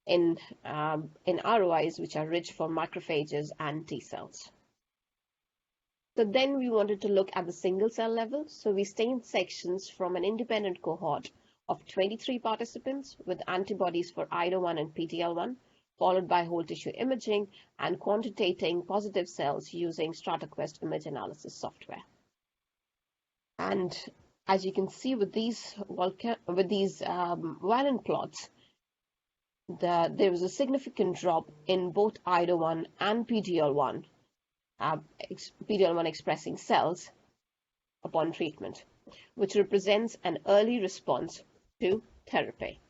Speaker 5: in ROIs, which are rich for macrophages and T cells. So then we wanted to look at the single cell level. So we stained sections from an independent cohort of 23 participants with antibodies for IDO1 and PD-L1, followed by whole tissue imaging and quantitating positive cells using StrataQuest image analysis software. And as you can see with these Wallin plots, there was a significant drop in both IDO1 and PD-L1 expressing cells upon treatment, which represents an early response to therapy.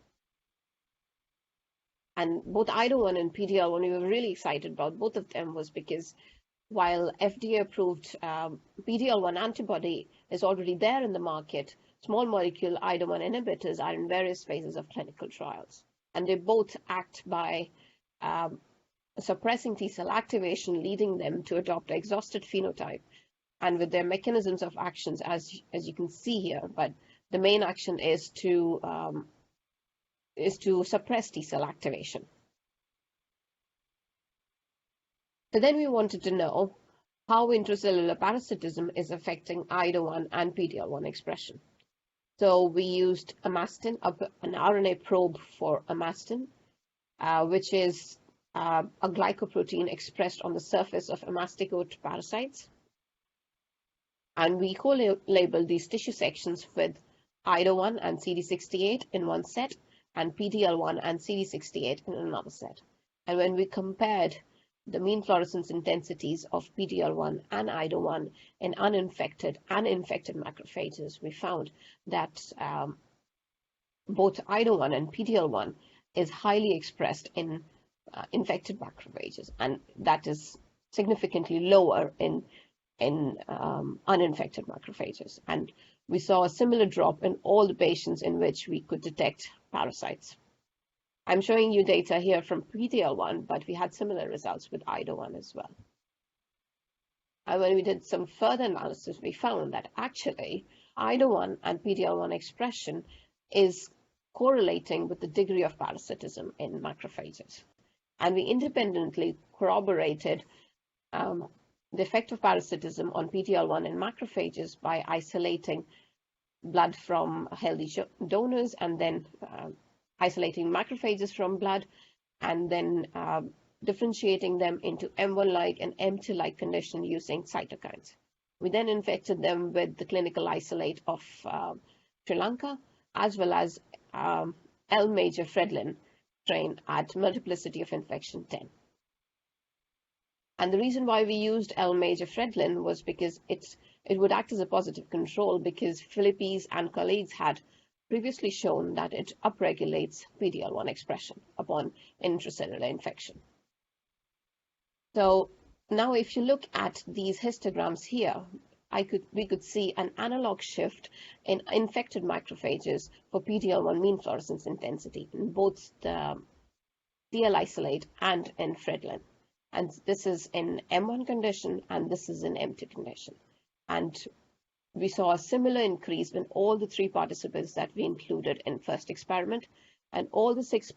Speaker 5: And both IDO1 and PD-L1, we were really excited about both of them, was because while FDA-approved PD-L1 antibody is already there in the market, small molecule IDO1 inhibitors are in various phases of clinical trials. And they both act by suppressing T cell activation, leading them to adopt an exhausted phenotype. And with their mechanisms of actions, as you can see here, but the main action is to suppress T cell activation. So then we wanted to know how intracellular parasitism is affecting IDO1 and PD-L1 expression. So we used Amastin, an RNA probe for Amastin, which is a glycoprotein expressed on the surface of amastigote parasites. And we co-labeled these tissue sections with IDO1 and CD68 in one set, and PD-L1 and CD68 in another set. And when we compared the mean fluorescence intensities of PD-L1 and IDO1 in uninfected and infected macrophages, we found that both IDO1 and PD-L1 is highly expressed in infected macrophages, and that is significantly lower in uninfected macrophages. And we saw a similar drop in all the patients in which we could detect parasites. I'm showing you data here from PD-L1, but we had similar results with IDO1 as well. And when we did some further analysis, we found that actually IDO1 and PD-L1 expression is correlating with the degree of parasitism in macrophages. And we independently corroborated the effect of parasitism on PD-L1 in macrophages by isolating blood from healthy donors and then isolating macrophages from blood and then differentiating them into M1-like and M2-like condition using cytokines. We then infected them with the clinical isolate of Sri Lanka as well as L. major Fredlin strain at multiplicity of infection 10. And the reason why we used L. major Fredlin was because it would act as a positive control, because Philippes and colleagues had previously shown that it upregulates PD-L1 expression upon intracellular infection. So now if you look at these histograms here, we could see an analog shift in infected macrophages for PD-L1 mean fluorescence intensity in both the DL isolate and in Fredlin. And this is in M1 condition and this is in M2 condition. And we saw a similar increase in all the 3 participants that we included in first experiment, and all the 6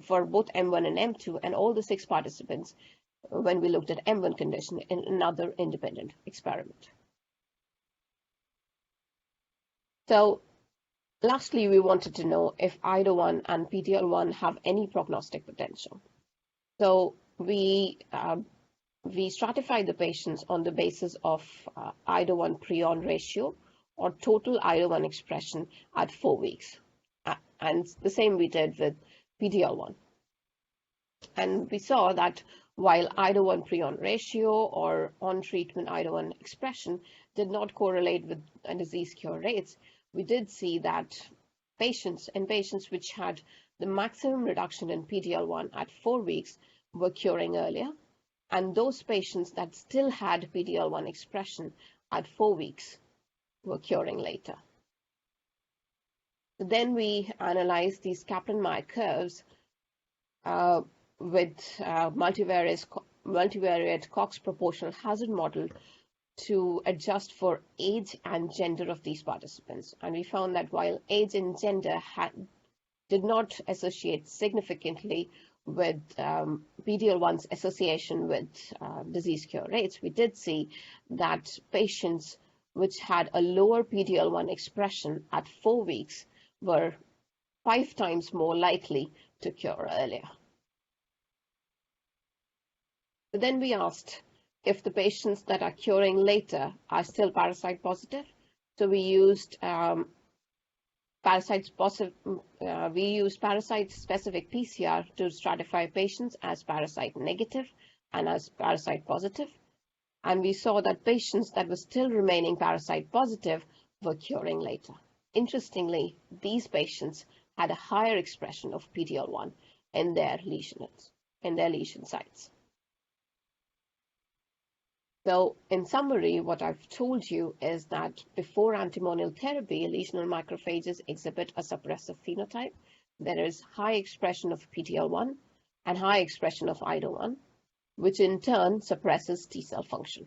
Speaker 5: for both M1 and M2, and all the 6 participants when we looked at M1 condition in another independent experiment. So Lastly, we wanted to know if IDO1 and PD-L1 have any prognostic potential. So we stratified the patients on the basis of IDO1 prion ratio or total IDO1 expression at 4 weeks. And the same we did with PD-L1. And we saw that while IDO1 prion ratio or on-treatment IDO1 expression did not correlate with disease cure rates, we did see that patients which had the maximum reduction in PD-L1 at 4 weeks were curing earlier, and those patients that still had PD-L1 expression at 4 weeks were curing later. Then we analyzed these Kaplan-Meier curves with multivariate Cox proportional hazard model to adjust for age and gender of these participants. And we found that while age and gender did not associate significantly with PD-L1's association with disease cure rates, we did see that patients which had a lower PD-L1 expression at 4 weeks were 5 times more likely to cure earlier. But then we asked if the patients that are curing later are still parasite positive. So we used parasite-specific PCR to stratify patients as parasite negative and as parasite positive. And we saw that patients that were still remaining parasite positive were curing later. Interestingly, these patients had a higher expression of PD-L1 in their lesion sites. So in summary, what I've told you is that before antimonial therapy, lesional macrophages exhibit a suppressive phenotype. There is high expression of PD-L1 and high expression of IDO1, which in turn suppresses T cell function.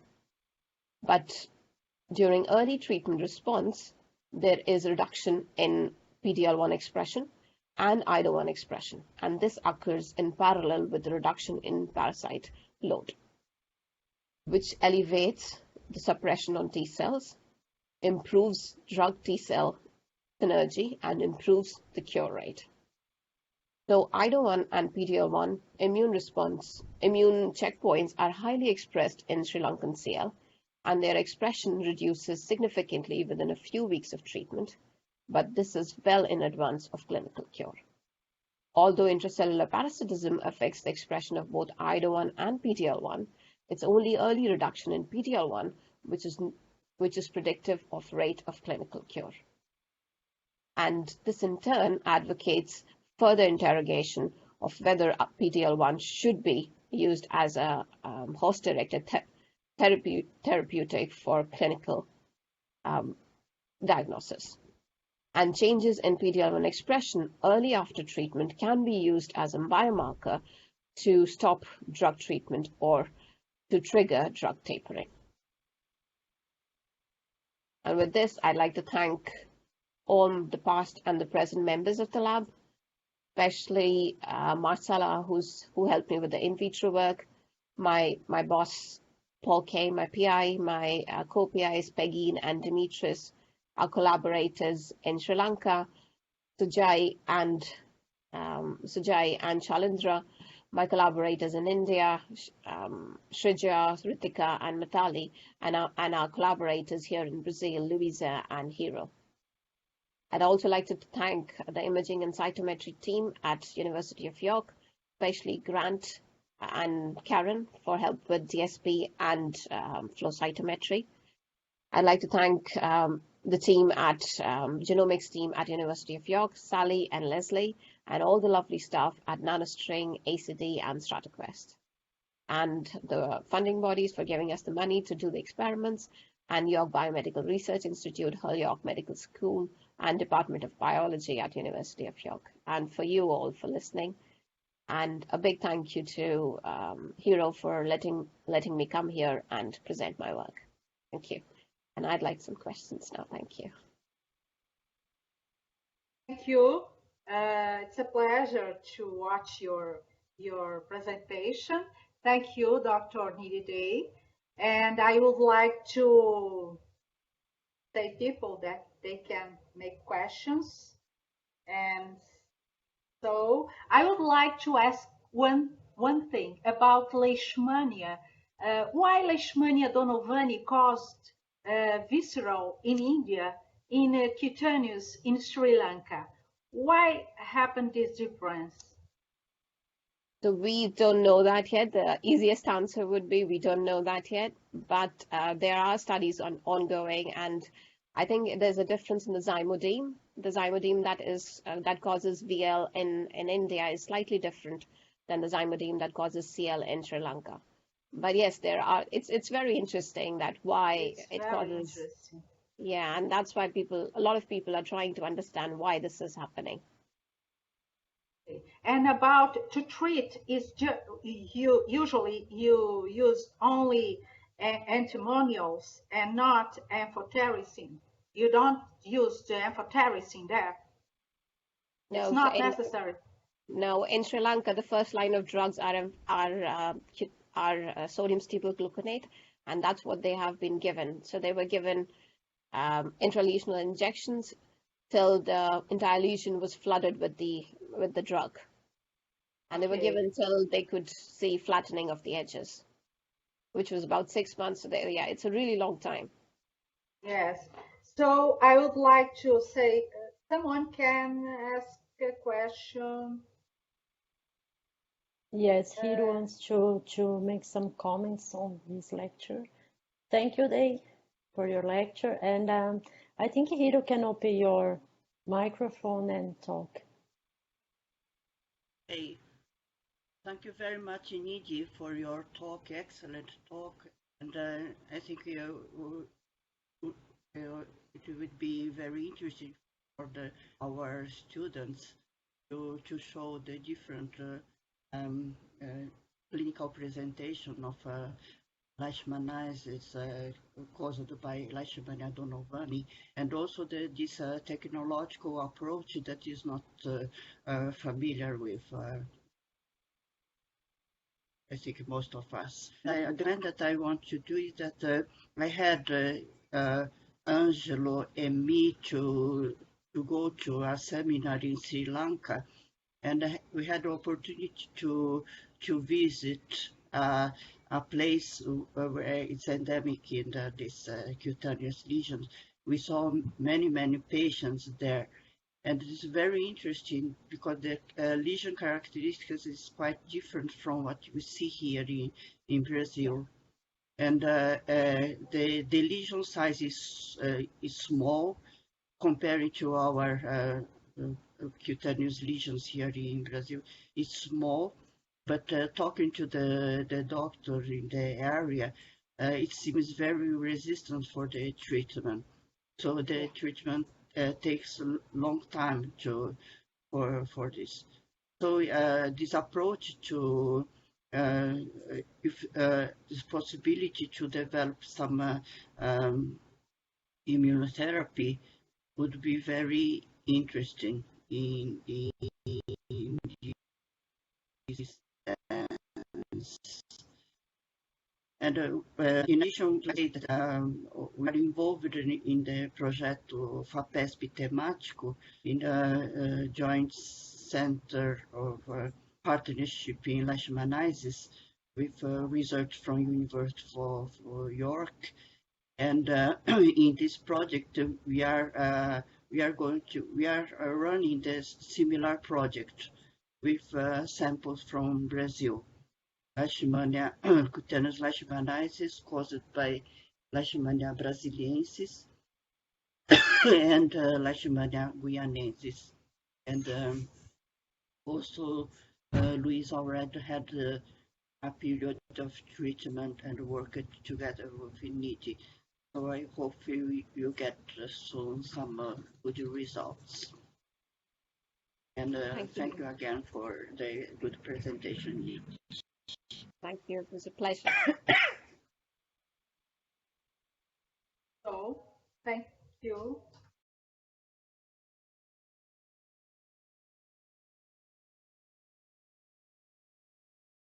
Speaker 5: But during early treatment response, there is a reduction in PD-L1 expression and IDO1 expression, and this occurs in parallel with the reduction in parasite load, which elevates the suppression on T cells, improves drug T cell synergy, and improves the cure rate. So IDO1 and PD-L1 immune checkpoints are highly expressed in Sri Lankan CL, and their expression reduces significantly within a few weeks of treatment, but this is well in advance of clinical cure. Although intracellular parasitism affects the expression of both IDO1 and PD-L1, it's only early reduction in PD-L1 which is predictive of rate of clinical cure. And this in turn advocates further interrogation of whether PD-L1 should be used as a host-directed therapeutic for clinical diagnosis. And changes in PD-L1 expression early after treatment can be used as a biomarker to stop drug treatment or to trigger drug tapering. And with this, I'd like to thank all the past and the present members of the lab, especially Marcella, who helped me with the in vitro work, my boss, Paul Kay, my PI, my co-PIs, Peggy and Dimitris, our collaborators in Sri Lanka, Sujay and Chalindra, my collaborators in India, Shrija, Ritika, and Matali, and our collaborators here in Brazil, Luisa and Hero. I'd also like to thank the imaging and cytometry team at University of York, especially Grant and Karen for help with DSP and flow cytometry. I'd like to thank the team at genomics team at University of York, Sally and Leslie, and all the lovely staff at NanoString, ACD, and StrataQuest, and the funding bodies for giving us the money to do the experiments, and York Biomedical Research Institute, Hull York Medical School, and Department of Biology at University of York, and for you all for listening. And a big thank you to Hero for letting me come here and present my work. Thank you. And I'd like some questions now. Thank you.
Speaker 1: Thank you. It's a pleasure to watch your presentation. Thank you, Dr. Nidhi Dey. And I would like to say people that they can make questions. And so I would like to ask one thing about Leishmania. Why Leishmania donovani caused visceral in India, in cutaneous in Sri Lanka? Why happened this difference?
Speaker 5: So we don't know that yet. The easiest answer would be we don't know that yet, but there are studies ongoing, and I think there's a difference in the zymodeme. The zymodeme that causes VL in India is slightly different than the zymodeme that causes CL in Sri Lanka. But yes, there are. It's very interesting that why it causes. Yeah, and that's why a lot of people are trying to understand why this is happening.
Speaker 1: And about to treat is usually you use only antimonials and not amphotericin. You don't use the amphotericin there. No, it's not necessary.
Speaker 5: No, in Sri Lanka, the first line of drugs are sodium stipogluconate, and that's what they have been given. So they were given intralesional injections till the entire lesion was flooded with the drug, and they were given till they could see flattening of the edges, which was about 6 months. So yeah, it's a really long time.
Speaker 1: Yes. So I would like to say, someone can ask a question.
Speaker 3: Yes, he wants to make some comments on this lecture. Thank you, Day, for your lecture. And I think Hiro can open your microphone and talk.
Speaker 6: Hey, thank you very much, Inidi, for your talk. Excellent talk. And I think it would be very interesting for our students to show the different clinical presentation of leishmaniasis caused by Leishmania donovani, and also this technological approach that is not familiar with, I think, most of us. The comment that I want to do is that I had Angelo and me to go to a seminar in Sri Lanka, and we had the opportunity to visit a place where it's endemic in this cutaneous lesions. We saw many patients there, and it's very interesting because the lesion characteristics is quite different from what we see here in Brazil. And the lesion size is small compared to our cutaneous lesions here in Brazil. It's small, but talking to the doctor in the area, it seems very resistant for the treatment. So the treatment takes a long time for this. So this approach to this possibility to develop some immunotherapy would be very interesting in this sense. And in addition to that, we are involved in the project FAPESP temático in a joint center of partnership in leishmaniasis with research from University of York. And in this project, we are running this similar project with samples from Brazil. Leishmania, cutaneous leishmaniasis caused by Leishmania brasiliensis and Leishmania guianensis. And also, Luis already had a period of treatment and worked together with Inidi. So I hope you get soon some good results. And thank you again for the good presentation.
Speaker 5: Thank you. It was a pleasure.
Speaker 1: So, thank you.